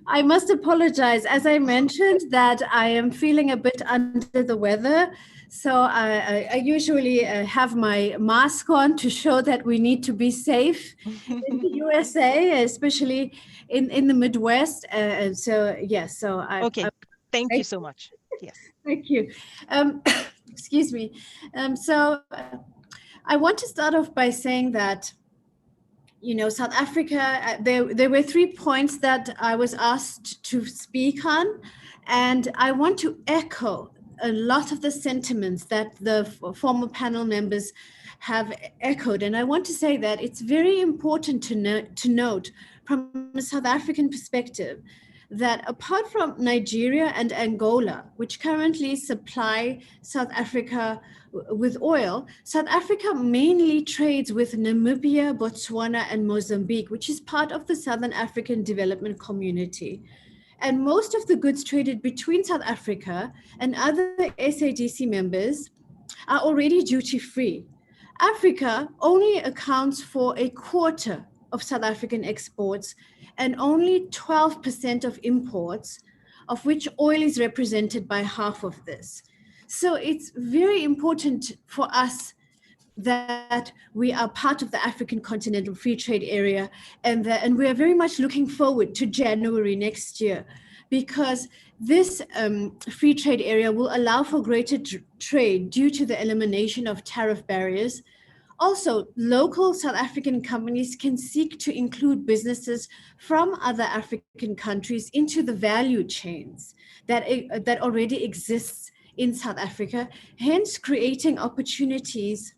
I must apologize. As I mentioned, that I am feeling a bit under the weather. So I usually have my mask on to show that we need to be safe in the USA, especially in the Midwest. Okay, thank you so much. Yes. Thank you. Excuse me. I want to start off by saying that, you know, South Africa, there were 3 points that I was asked to speak on, and I want to echo a lot of the sentiments that the former panel members have echoed. And I want to say that it's very important to note from a South African perspective that apart from Nigeria and Angola, which currently supply South Africa with oil, South Africa mainly trades with Namibia, Botswana, and Mozambique, which is part of the Southern African Development Community. And most of the goods traded between South Africa and other SADC members are already duty-free. Africa only accounts for a quarter of South African exports and only 12% of imports, of which oil is represented by half of this. So it's very important for us that we are part of the African Continental Free Trade Area, and we are very much looking forward to January next year, because this free trade area will allow for greater trade due to the elimination of tariff barriers. Also, local South African companies can seek to include businesses from other African countries into the value chains that already exists in South Africa, hence creating opportunities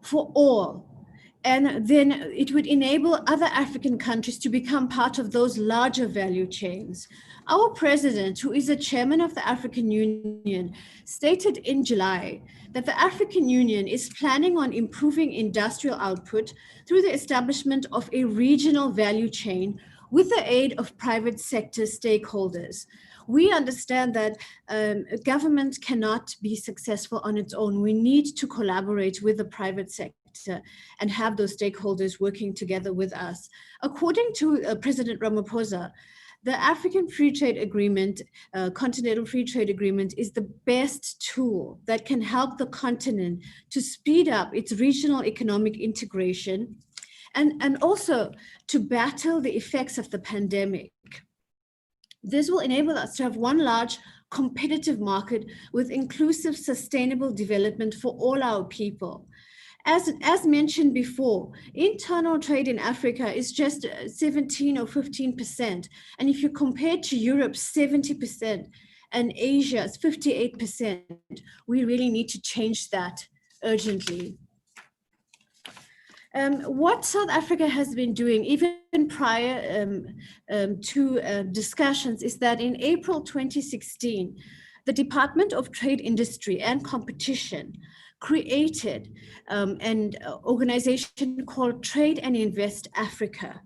for all. And then it would enable other African countries to become part of those larger value chains. Our president, who is the chairman of the African Union, stated in July that the African Union is planning on improving industrial output through the establishment of a regional value chain with the aid of private sector stakeholders. We understand that government cannot be successful on its own. We need to collaborate with the private sector and have those stakeholders working together with us. According to President Ramaphosa, the African Free Trade Agreement, Continental Free Trade Agreement, is the best tool that can help the continent to speed up its regional economic integration and also to battle the effects of the pandemic. This will enable us to have one large competitive market with inclusive, sustainable development for all our people. As mentioned before, internal trade in Africa is just 17 or 15%. And if you compare to Europe, 70%, and Asia's 58%, we really need to change that urgently. What South Africa has been doing, even prior to discussions, is that in April 2016, the Department of Trade, Industry and Competition created an organization called Trade and Invest Africa.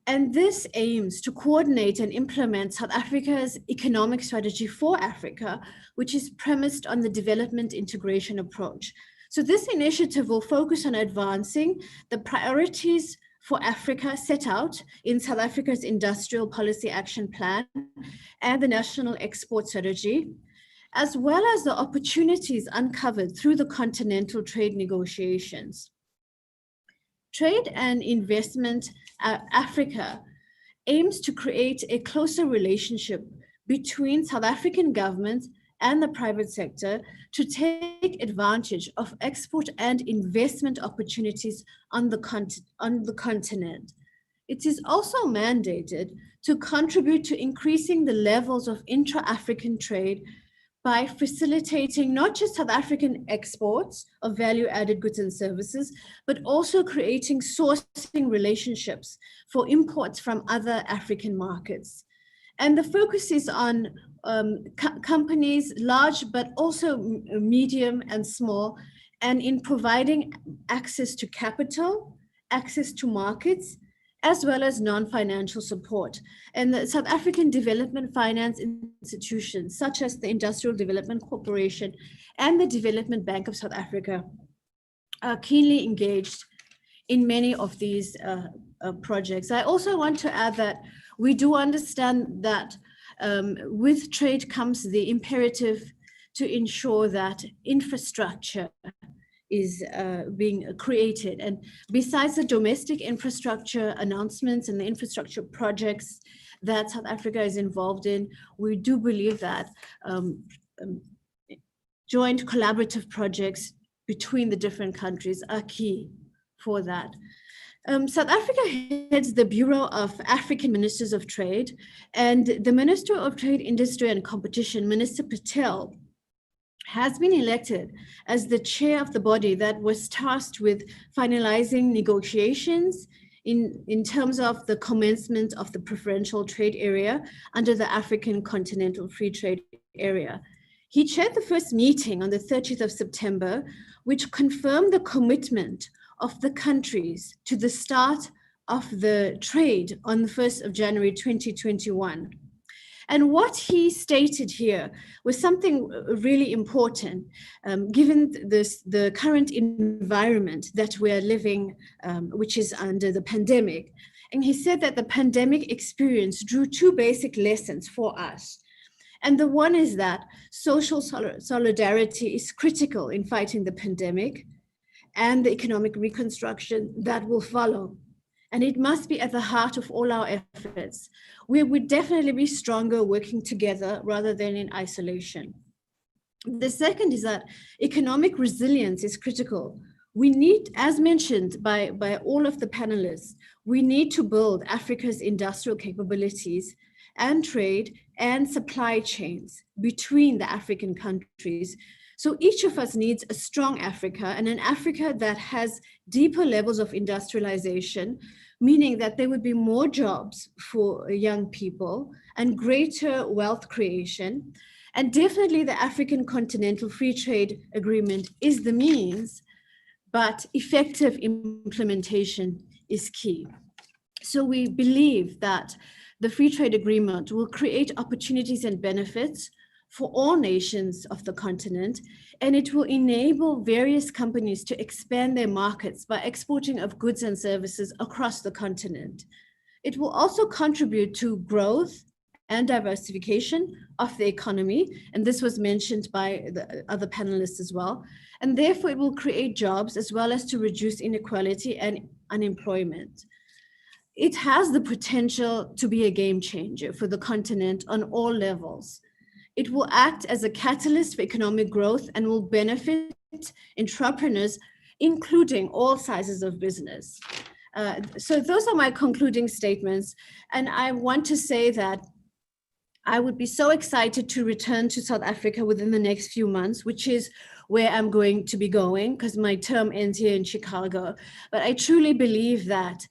And this aims to coordinate and implement South Africa's economic strategy for Africa, which is premised on the development integration approach. So this initiative will focus on advancing the priorities for Africa set out in South Africa's Industrial Policy Action Plan and the National Export Strategy, as well as the opportunities uncovered through the continental trade negotiations. Trade and Investment Africa aims to create a closer relationship between South African government and the private sector to take advantage of export and investment opportunities on the continent. It is also mandated to contribute to increasing the levels of intra-African trade by facilitating not just South African exports of value-added goods and services, but also creating sourcing relationships for imports from other African markets. And the focus is on companies, large, but also medium and small, and in providing access to capital, access to markets, as well as non-financial support. And the South African development finance institutions, such as the Industrial Development Corporation and the Development Bank of South Africa, are keenly engaged in many of these projects. I also want to add that we do understand that with trade comes the imperative to ensure that infrastructure is being created. And besides the domestic infrastructure announcements and the infrastructure projects that South Africa is involved in, we do believe that joint collaborative projects between the different countries are key for that. South Africa heads the Bureau of African Ministers of Trade, and the Minister of Trade, Industry and Competition, Minister Patel, has been elected as the chair of the body that was tasked with finalizing negotiations in terms of the commencement of the preferential trade area under the African Continental Free Trade Area. He chaired the first meeting on the 30th of September, which confirmed the commitment of the countries to the start of the trade on the 1st of January 2021. And what he stated here was something really important, given the current environment that we're living, which is under the pandemic. And he said that the pandemic experience drew two basic lessons for us. And the one is that social solidarity is critical in fighting the pandemic and the economic reconstruction that will follow. And it must be at the heart of all our efforts. We would definitely be stronger working together rather than in isolation. The second is that economic resilience is critical. We need, as mentioned by all of the panelists, we need to build Africa's industrial capabilities and trade and supply chains between the African countries. So each of us needs a strong Africa, and an Africa that has deeper levels of industrialization, meaning that there would be more jobs for young people and greater wealth creation. And definitely the African Continental Free Trade Agreement is the means, but effective implementation is key. So we believe that the Free Trade Agreement will create opportunities and benefits for all nations of the continent, and it will enable various companies to expand their markets by exporting of goods and services across the continent. It will also contribute to growth and diversification of the economy. And this was mentioned by the other panelists as well. And therefore, it will create jobs as well as to reduce inequality and unemployment. It has the potential to be a game changer for the continent on all levels. It will act as a catalyst for economic growth and will benefit entrepreneurs, including all sizes of business. So those are my concluding statements. And I want to say that I would be so excited to return to South Africa within the next few months, which is where I'm going to be going because my term ends here in Chicago. But I truly believe that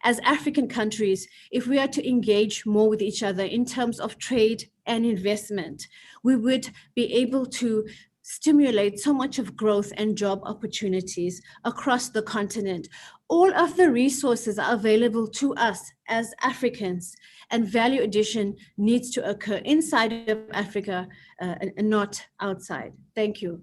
as African countries, if we are to engage more with each other in terms of trade and investment, we would be able to stimulate so much of growth and job opportunities across the continent. All of the resources are available to us as Africans, and value addition needs to occur inside of Africa and not outside. Thank you.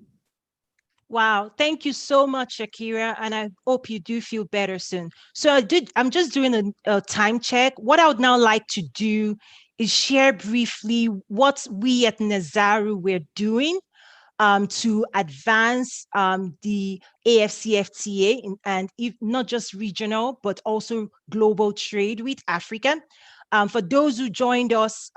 Wow, thank you so much, Shakira, and I hope you do feel better soon. So I'm just doing a time check. What I would now like to do is share briefly what we at Nazaru we're doing to advance the AfCFTA and if not just regional, but also global trade with Africa. For those who joined us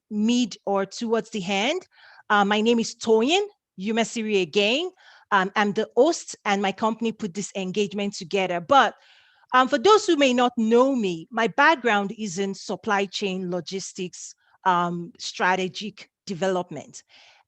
mid or towards the end, my name is Toyin Umesiri again. I'm the host and my company put this engagement together. But for those who may not know me, my background is in supply chain logistics, strategic development.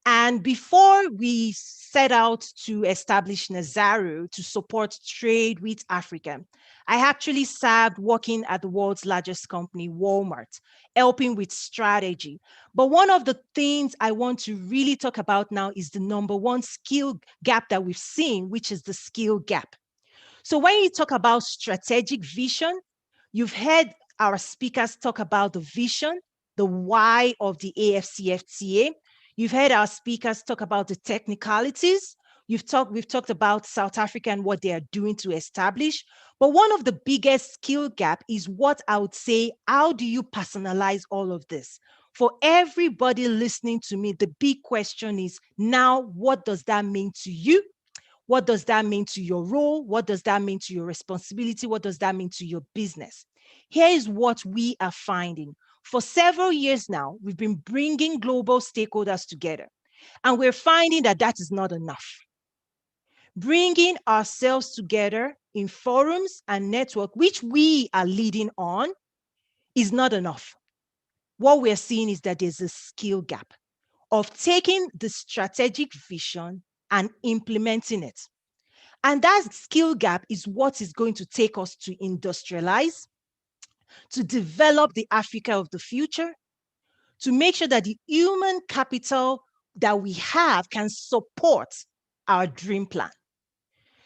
And before we set out to establish Nazaru to support trade with Africa, I actually served working at the world's largest company, Walmart, helping with strategy. But one of the things I want to really talk about now is the number one skill gap that we've seen, which is the skill gap. So when you talk about strategic vision, you've heard our speakers talk about the vision, the why of the AfCFTA. You've heard our speakers talk about the technicalities. We've talked about South Africa and what they are doing to establish. But one of the biggest skill gap is what I would say, how do you personalize all of this? For everybody listening to me, the big question is now, what does that mean to you? What does that mean to your role? What does that mean to your responsibility? What does that mean to your business? Here is what we are finding. For several years now, we've been bringing global stakeholders together, and we're finding that that is not enough. Bringing ourselves together in forums and network, which we are leading on, is not enough. What we're seeing is that there's a skill gap of taking the strategic vision and implementing it. And that skill gap is what is going to take us to industrialize, to develop the Africa of the future, to make sure that the human capital that we have can support our dream plan.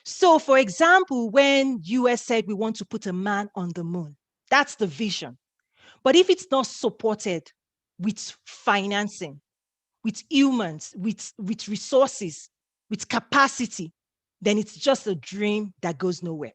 So, for example, when US said we want to put a man on the moon, that's the vision. But if it's not supported with financing, with humans, with resources, with capacity, then it's just a dream that goes nowhere.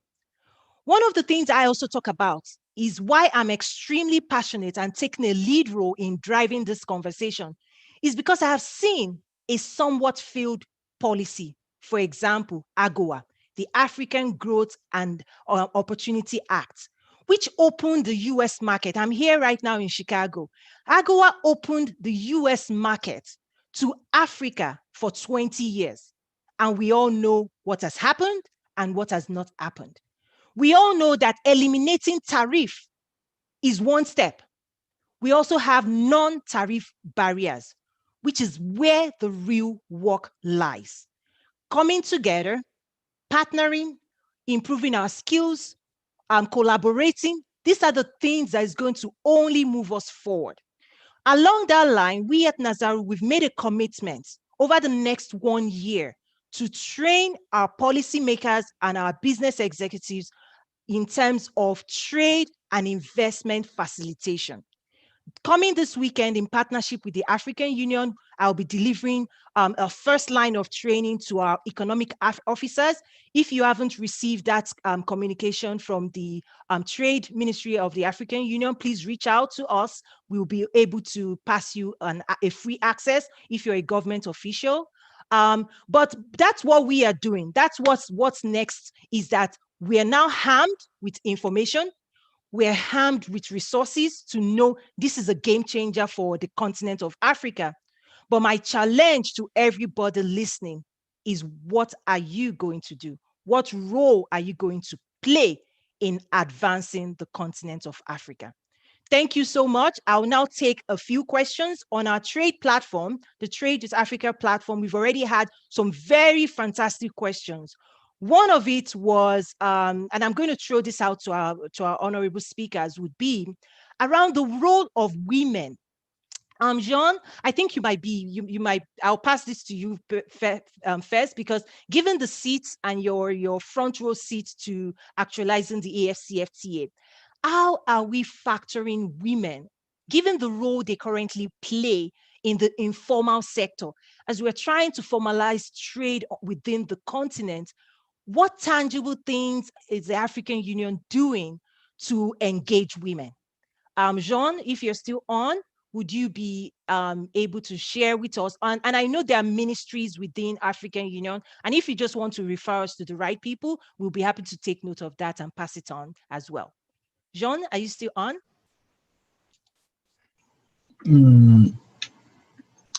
One of the things I also talk about is why I'm extremely passionate and taking a lead role in driving this conversation is because I have seen a somewhat failed policy. For example, AGOA, the African Growth and Opportunity Act, which opened the US market. I'm here right now in Chicago. AGOA opened the US market to Africa for 20 years. And we all know what has happened and what has not happened. We all know that eliminating tariff is one step. We also have non-tariff barriers, which is where the real work lies. Coming together, partnering, improving our skills, collaborating, these are the things that is going to only move us forward. Along that line, we at Nazaru, we've made a commitment over the next 1 year to train our policymakers and our business executives in terms of trade and investment facilitation. Coming this weekend in partnership with the African Union I'll be delivering a first line of training to our economic officers. If you haven't received that communication from the Trade Ministry of the African Union, please reach out to us. We'll be able to pass you a free access if you're a government official. But that's what we are doing. That's what's next, is that we are now armed with information. We're armed with resources to know this is a game changer for the continent of Africa. But my challenge to everybody listening is, what are you going to do? What role are you going to play in advancing the continent of Africa? Thank you so much. I'll now take a few questions on our trade platform, the Trade with Africa platform. We've already had some very fantastic questions. One of it was, and I'm going to throw this out to our honorable speakers, would be around the role of women. Jean, I think I'll pass this to you first, because given the seats and your front row seats to actualizing the AfCFTA, how are we factoring women, given the role they currently play in the informal sector, as we're trying to formalize trade within the continent? What tangible things is the African Union doing to engage women? Jean, if you're still on, would you be able to share with us? And I know there are ministries within African Union, and if you just want to refer us to the right people, we'll be happy to take note of that and pass it on as well. Jean, are you still on?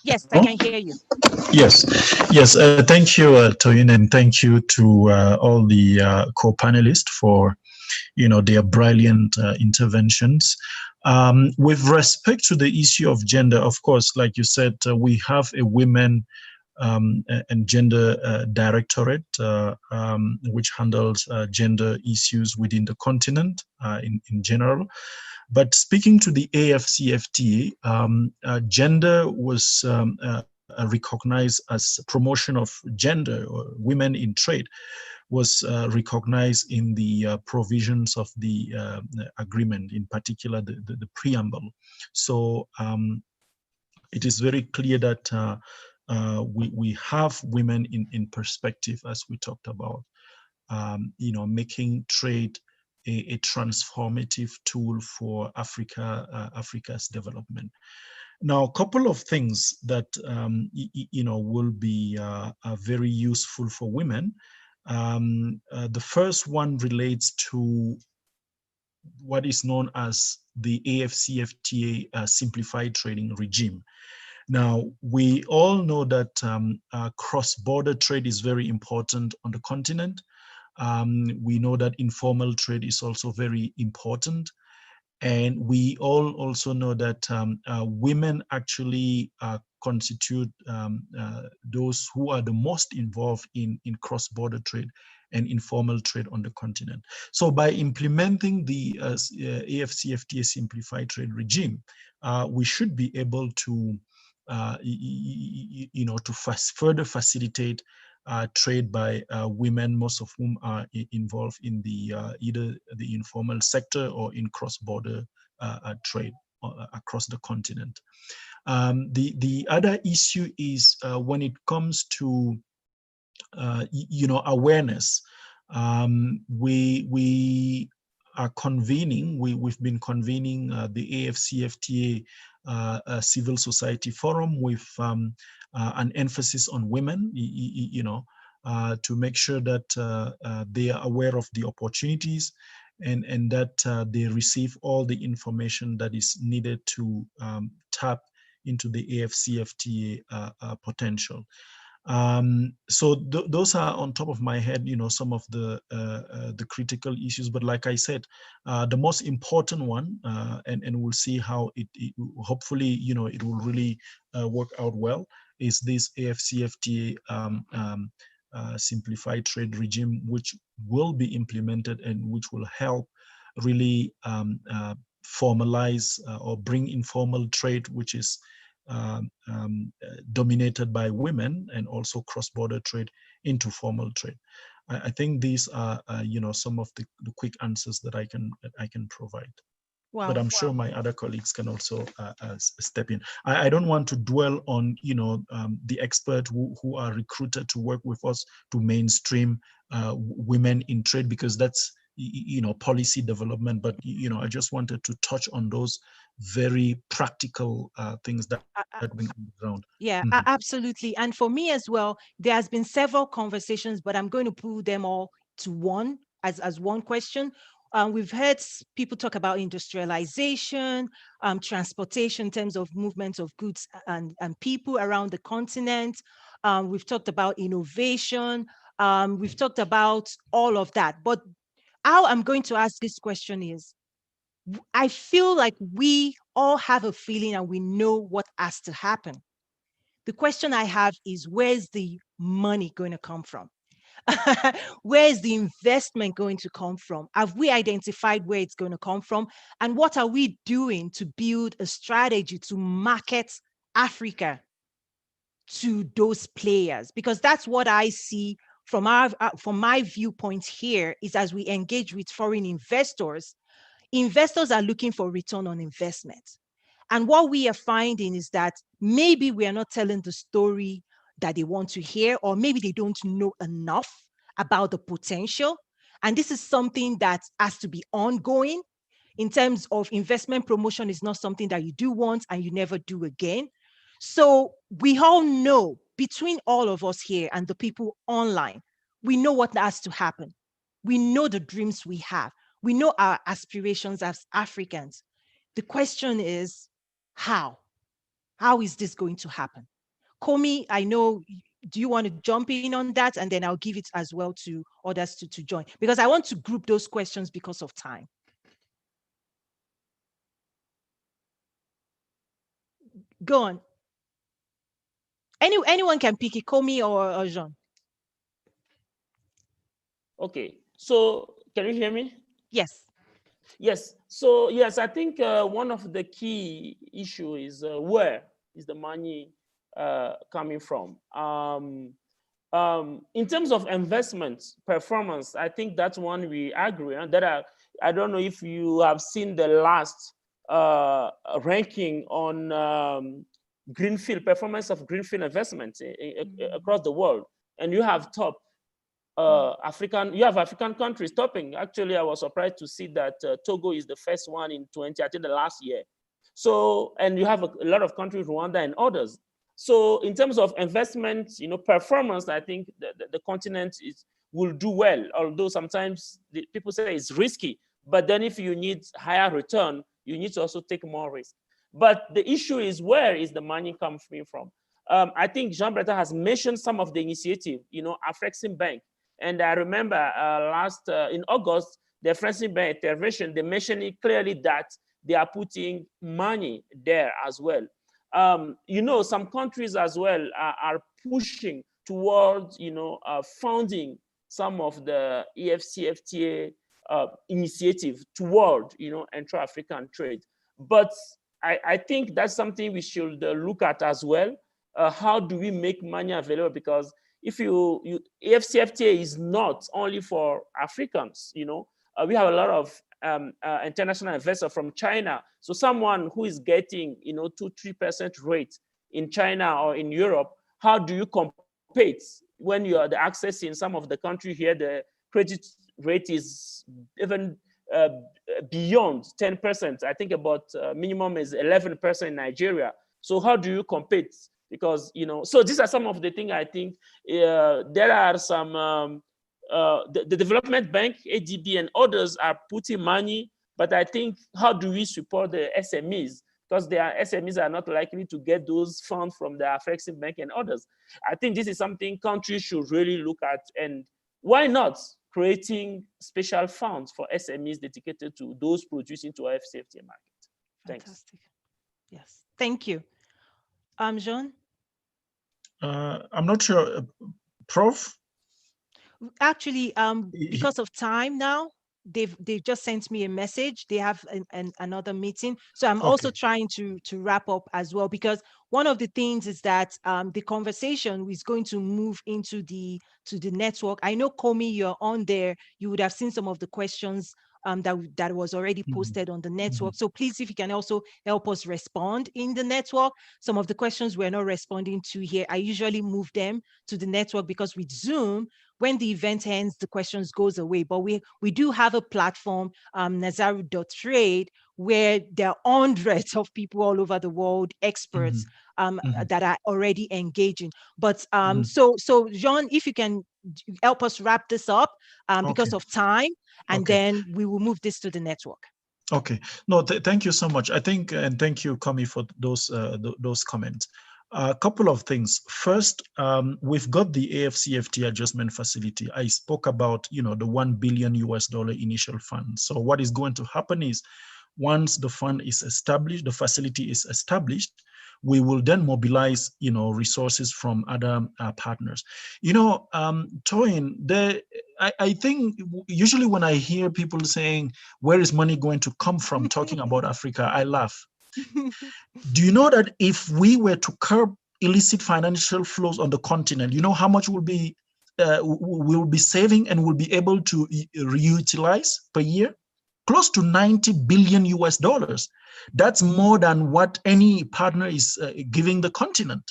Yes, I can hear you. Yes. Thank you, Toyin, and thank you to all the co-panelists for their brilliant interventions. With respect to the issue of gender, of course, like you said, we have a women and gender directorate, which handles gender issues within the continent in general. But speaking to the AfCFTA, gender was recognized as promotion of gender or women in trade was recognized in the provisions of the agreement, in particular the preamble. So it is very clear that we have women in perspective, as we talked about, making trade a transformative tool for Africa's development. Now, a couple of things that will be very useful for women. The first one relates to what is known as the AfCFTA simplified trading regime. Now, we all know that cross-border trade is very important on the continent. We know that informal trade is also very important. And we all also know that women actually constitute those who are the most involved in cross-border trade and informal trade on the continent. So by implementing the AfCFTA simplified trade regime, we should be able to, further facilitate trade by women, most of whom are involved in the either the informal sector or in cross-border trade across the continent. The other issue is when it comes to awareness. We are convening. We've been convening the AfCFTA Civil Society Forum with an emphasis on women, to make sure that they are aware of the opportunities and that they receive all the information that is needed to tap into the AfCFTA potential. So those are on top of my head, some of the critical issues. But like I said, the most important one, and we'll see how it hopefully, it will really work out well, is this AfCFTA simplified trade regime, which will be implemented and which will help really formalize or bring informal trade, which is dominated by women, and also cross-border trade into formal trade. I think these are, some of the quick answers that I can provide. but I'm sure my other colleagues can also step in. I don't want to dwell on, the expert who are recruited to work with us to mainstream women in trade, because that's, policy development. But, I just wanted to touch on those very practical things that been on the ground. Yeah, absolutely. And for me as well, there has been several conversations, but I'm going to pull them all to one as one question. We've heard people talk about industrialization, transportation in terms of movement of goods and people around the continent. We've talked about innovation. We've talked about all of that. But how I'm going to ask this question is, I feel like we all have a feeling and we know what has to happen. The question I have is, where's the money going to come from? Where's the investment going to come from? Have we identified where it's going to come from? And what are we doing to build a strategy to market Africa to those players? Because that's what I see from my viewpoint here, is as we engage with foreign investors, investors are looking for return on investment. And what we are finding is that maybe we are not telling the story that they want to hear, or maybe they don't know enough about the potential. And this is something that has to be ongoing. In terms of investment promotion, is not something that you do once and you never do again. So we all know, between all of us here and the people online, we know what has to happen. We know the dreams we have. We know our aspirations as Africans. The question is, how? How is this going to happen? Komi, I know, do you want to jump in on that? And then I'll give it as well to others to join, because I want to group those questions because of time. Go on. Anyone can pick it, Komi or Jean. Okay, so can you hear me? Yes. Yes. So yes, I think one of the key issue is where is the money coming from? In terms of investment performance, I think that's one we agree on. I don't know if you have seen the last ranking on greenfield performance of greenfield investments across the world, and you have top African countries topping. Actually, I was surprised to see that Togo is the first one in the last year. So, and you have a lot of countries, Rwanda and others. So in terms of investment, performance, I think the continent will do well, although sometimes people say it's risky, but then if you need higher return, you need to also take more risk. But the issue is, where is the money coming from? I think Jean-Bertrand has mentioned some of the initiative, AfCFTA Bank. And I remember in August, the AfCFTA Bank intervention, they mentioned it clearly that they are putting money there as well. Some countries as well are pushing towards, funding some of the AfCFTA initiative toward, intra-African trade. But I think that's something we should look at as well. How do we make money available? Because if AfCFTA is not only for Africans, we have a lot of international investors from China. So someone who is getting, 2-3% rate in China or in Europe, how do you compete when you are the access in some of the country here, the credit rate is even beyond 10%. I think about minimum is 11% in Nigeria. So how do you compete? Because, so these are some of the things I think there are some, the Development Bank, ADB and others are putting money, but I think, how do we support the SMEs? Because SMEs are not likely to get those funds from the AfCFTA Bank and others. I think this is something countries should really look at, and why not creating special funds for SMEs dedicated to those producing to AfCFTA market. Thanks. Fantastic. Yes, thank you. Jean? I'm not sure, Prof? Actually, because of time now, they've just sent me a message. They have another meeting. So I'm also trying to wrap up as well, because one of the things is that the conversation is going to move into the network. I know, Komi, you're on there. You would have seen some of the questions that was already posted on the network. Mhm. So please, if you can also help us respond in the network. Some of the questions we're not responding to here, I usually move them to the network, because with Zoom, when the event ends, the questions goes away. But we do have a platform, Nazaru.trade, where there are hundreds of people all over the world, experts, that are already engaging. But so Jean, if you can help us wrap this up, because Okay. of time, and Okay. then we will move this to the network. Okay. No, thank you so much. I think, and thank you, Komi, for those comments. A couple of things. First, we've got the AfCFTA adjustment facility. I spoke about, the $1 billion initial fund. So what is going to happen is, once the fund is established, the facility is established, we will then mobilize, resources from other partners. Toyin, I think usually when I hear people saying, where is money going to come from, talking about Africa, I laugh. Do you know that if we were to curb illicit financial flows on the continent, you know how much we'll be saving and will be able to reutilize per year? Close to 90 billion US dollars. That's more than what any partner is giving the continent.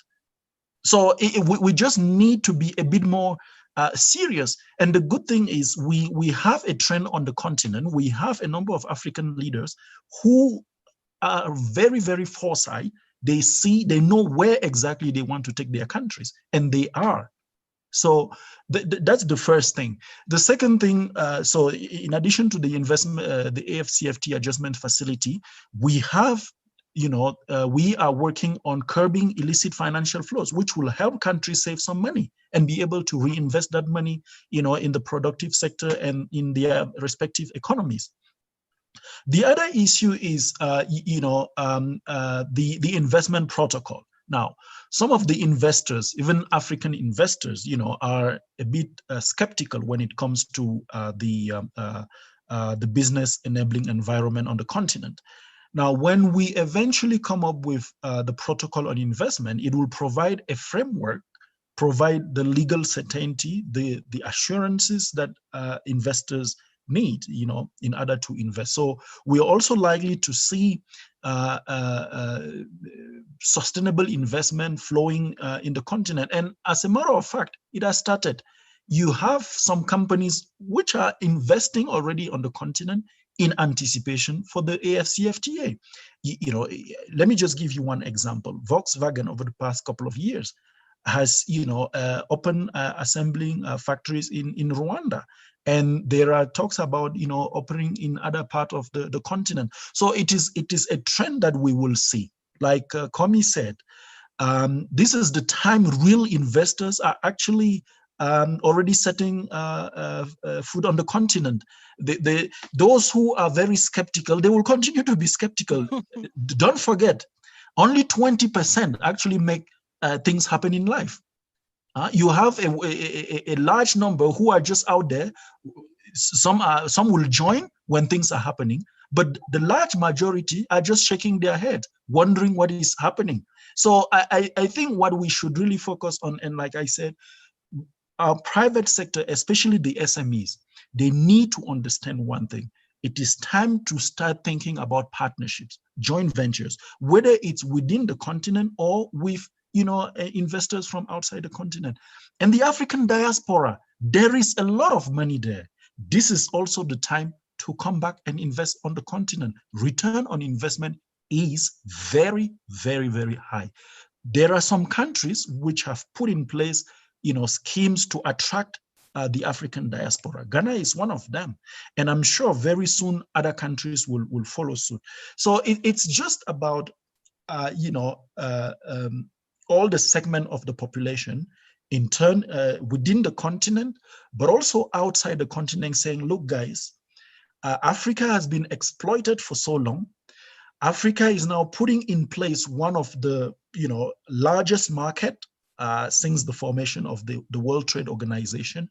So we just need to be a bit more serious. And the good thing is we have a trend on the continent. We have a number of African leaders who are very, very foresight. They know where exactly they want to take their countries, and they are. So that's the first thing. The second thing, so in addition to the investment, the AfCFTA adjustment facility, we have, we are working on curbing illicit financial flows, which will help countries save some money and be able to reinvest that money, in the productive sector and in their respective economies. The other issue is, the investment protocol. Now, some of the investors, even African investors, are a bit skeptical when it comes to the business enabling environment on the continent. Now, when we eventually come up with the protocol on investment, it will provide a framework, provide the legal certainty, the assurances that investors need, in order to invest. So we're also likely to see sustainable investment flowing in the continent. And as a matter of fact, it has started. You have some companies which are investing already on the continent in anticipation for the AfCFTA. Let me just give you one example. Volkswagen over the past couple of years has, open assembling factories in Rwanda. And there are talks about, operating in other parts of the continent. So it is a trend that we will see. Like Komi said, this is the time real investors are actually already setting foot on the continent. Those who are very skeptical, they will continue to be skeptical. Don't forget, only 20% actually make things happen in life. You have a large number who are just out there. Some will join when things are happening, but the large majority are just shaking their head, wondering what is happening. So I think what we should really focus on, and like I said, our private sector, especially the SMEs, they need to understand one thing. It is time to start thinking about partnerships, joint ventures, whether it's within the continent or with investors from outside the continent. And the African diaspora, there is a lot of money there. This is also the time to come back and invest on the continent. Return on investment is very, very, very high. There are some countries which have put in place, schemes to attract the African diaspora. Ghana is one of them. And I'm sure very soon other countries will follow suit. So it's just about, all the segment of the population in turn within the continent, but also outside the continent, saying, look, guys, Africa has been exploited for so long. Africa is now putting in place one of the largest market since the formation of the World Trade Organization.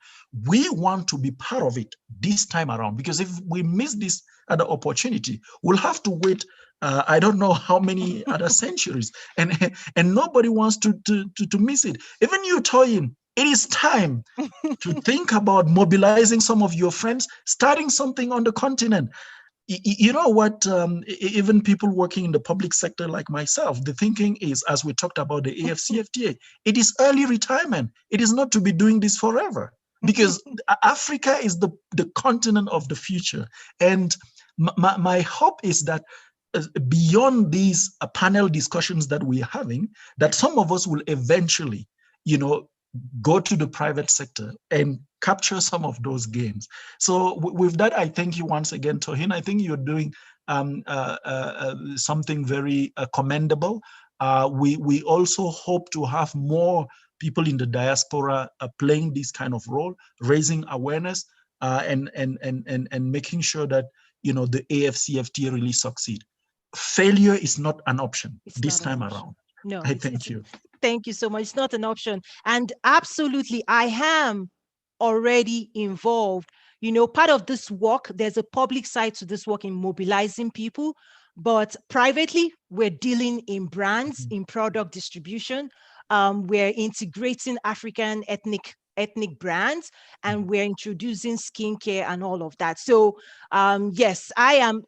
We want to be part of it this time around, because if we miss this other opportunity, we'll have to wait I don't know how many other centuries, and nobody wants to miss it. Even you, Toyin, It is time to think about mobilizing some of your friends, starting something on the continent. You know what, even people working in the public sector like myself, the thinking is, as we talked about the AfCFTA, it is early retirement. It is not to be doing this forever, because Africa is the continent of the future. And my hope is that beyond these panel discussions that we're having, that some of us will eventually, go to the private sector and capture some of those gains. So with that, I thank you once again, Tohin. I think you're doing something very commendable. We also hope to have more people in the diaspora playing this kind of role, raising awareness and making sure that the AfCFTA really succeed. Failure is not an option this time around. No, I thank you. Thank you so much. It's not an option. And absolutely, I am already involved. Part of this work, there's a public side to this work in mobilizing people, but privately, we're dealing in brands, in product distribution. We're integrating African ethnic brands, and we're introducing skincare and all of that. So yes, I am,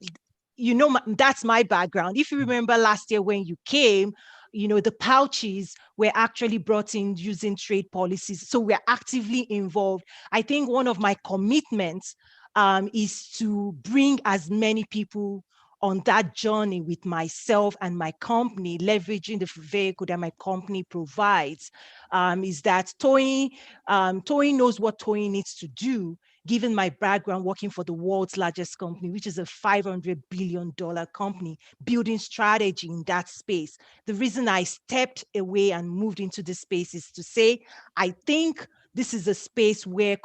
that's my background. If you remember last year when you came, the pouches were actually brought in using trade policies. So we're actively involved. I think one of my commitments is to bring as many people on that journey with myself and my company, leveraging the vehicle that my company provides, is that Toyin knows what Toyin needs to do, given my background working for the world's largest company, which is a $500 billion company, building strategy in that space. The reason I stepped away and moved into this space is to say, I think this is a space where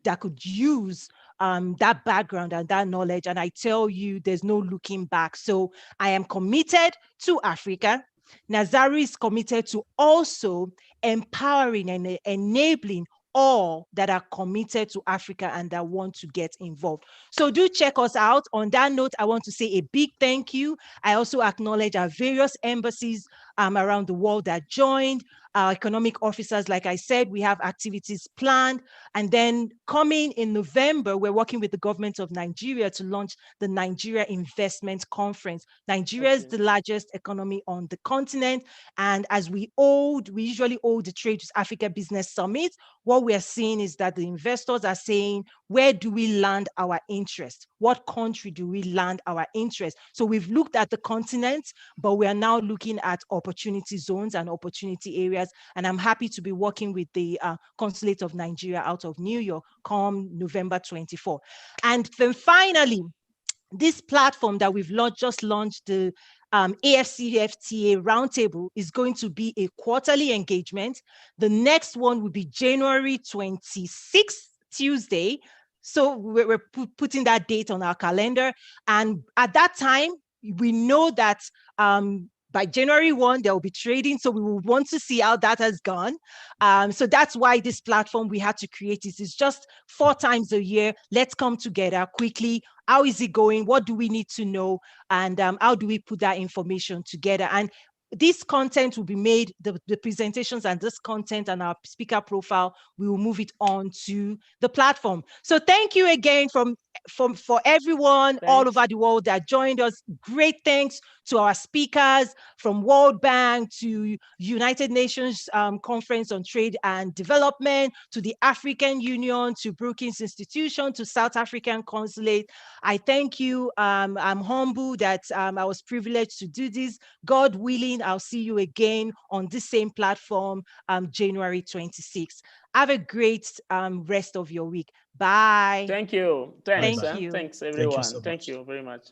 that could use that background and that knowledge. And I tell you, there's no looking back. So I am committed to Africa. Nazaru is committed to also empowering and enabling all that are committed to Africa and that want to get involved. So do check us out. On that note, I want to say a big thank you. I also acknowledge our various embassies around the world that joined, our economic officers. Like I said, we have activities planned. And then coming in November, we're working with the government of Nigeria to launch the Nigeria Investment Conference. Nigeria is the largest economy on the continent. And as we usually hold the Trade with Africa Business Summit, what we are seeing is that the investors are saying, where do we land our interest? What country do we land our interest? So we've looked at the continent, but we are now looking at opportunity zones and opportunity areas. And I'm happy to be working with the Consulate of Nigeria out of New York come November 24. And then finally, this platform that we've just launched, the AfCFTA Roundtable, is going to be a quarterly engagement. The next one will be January 26th, Tuesday. So we're putting that date on our calendar. And at that time, we know that by January 1, there will be trading. So we will want to see how that has gone. So that's why this platform, we had to create it. It's just 4 times a year. Let's come together quickly. How is it going? What do we need to know? And how do we put that information together? And this content will be made, the presentations and this content and our speaker profile, we will move it on to the platform. So thank you again for everyone all over the world that joined us. Great thanks to our speakers from World Bank to United Nations Conference on Trade and Development, to the African Union, to Brookings Institution, to South African Consulate. I thank you. I'm humble that I was privileged to do this. God willing, I'll see you again on this same platform, January 26th. Have a great rest of your week. Bye. Thank you. Thanks. Thank you. Thanks, everyone. Thank you so much. Thank you very much.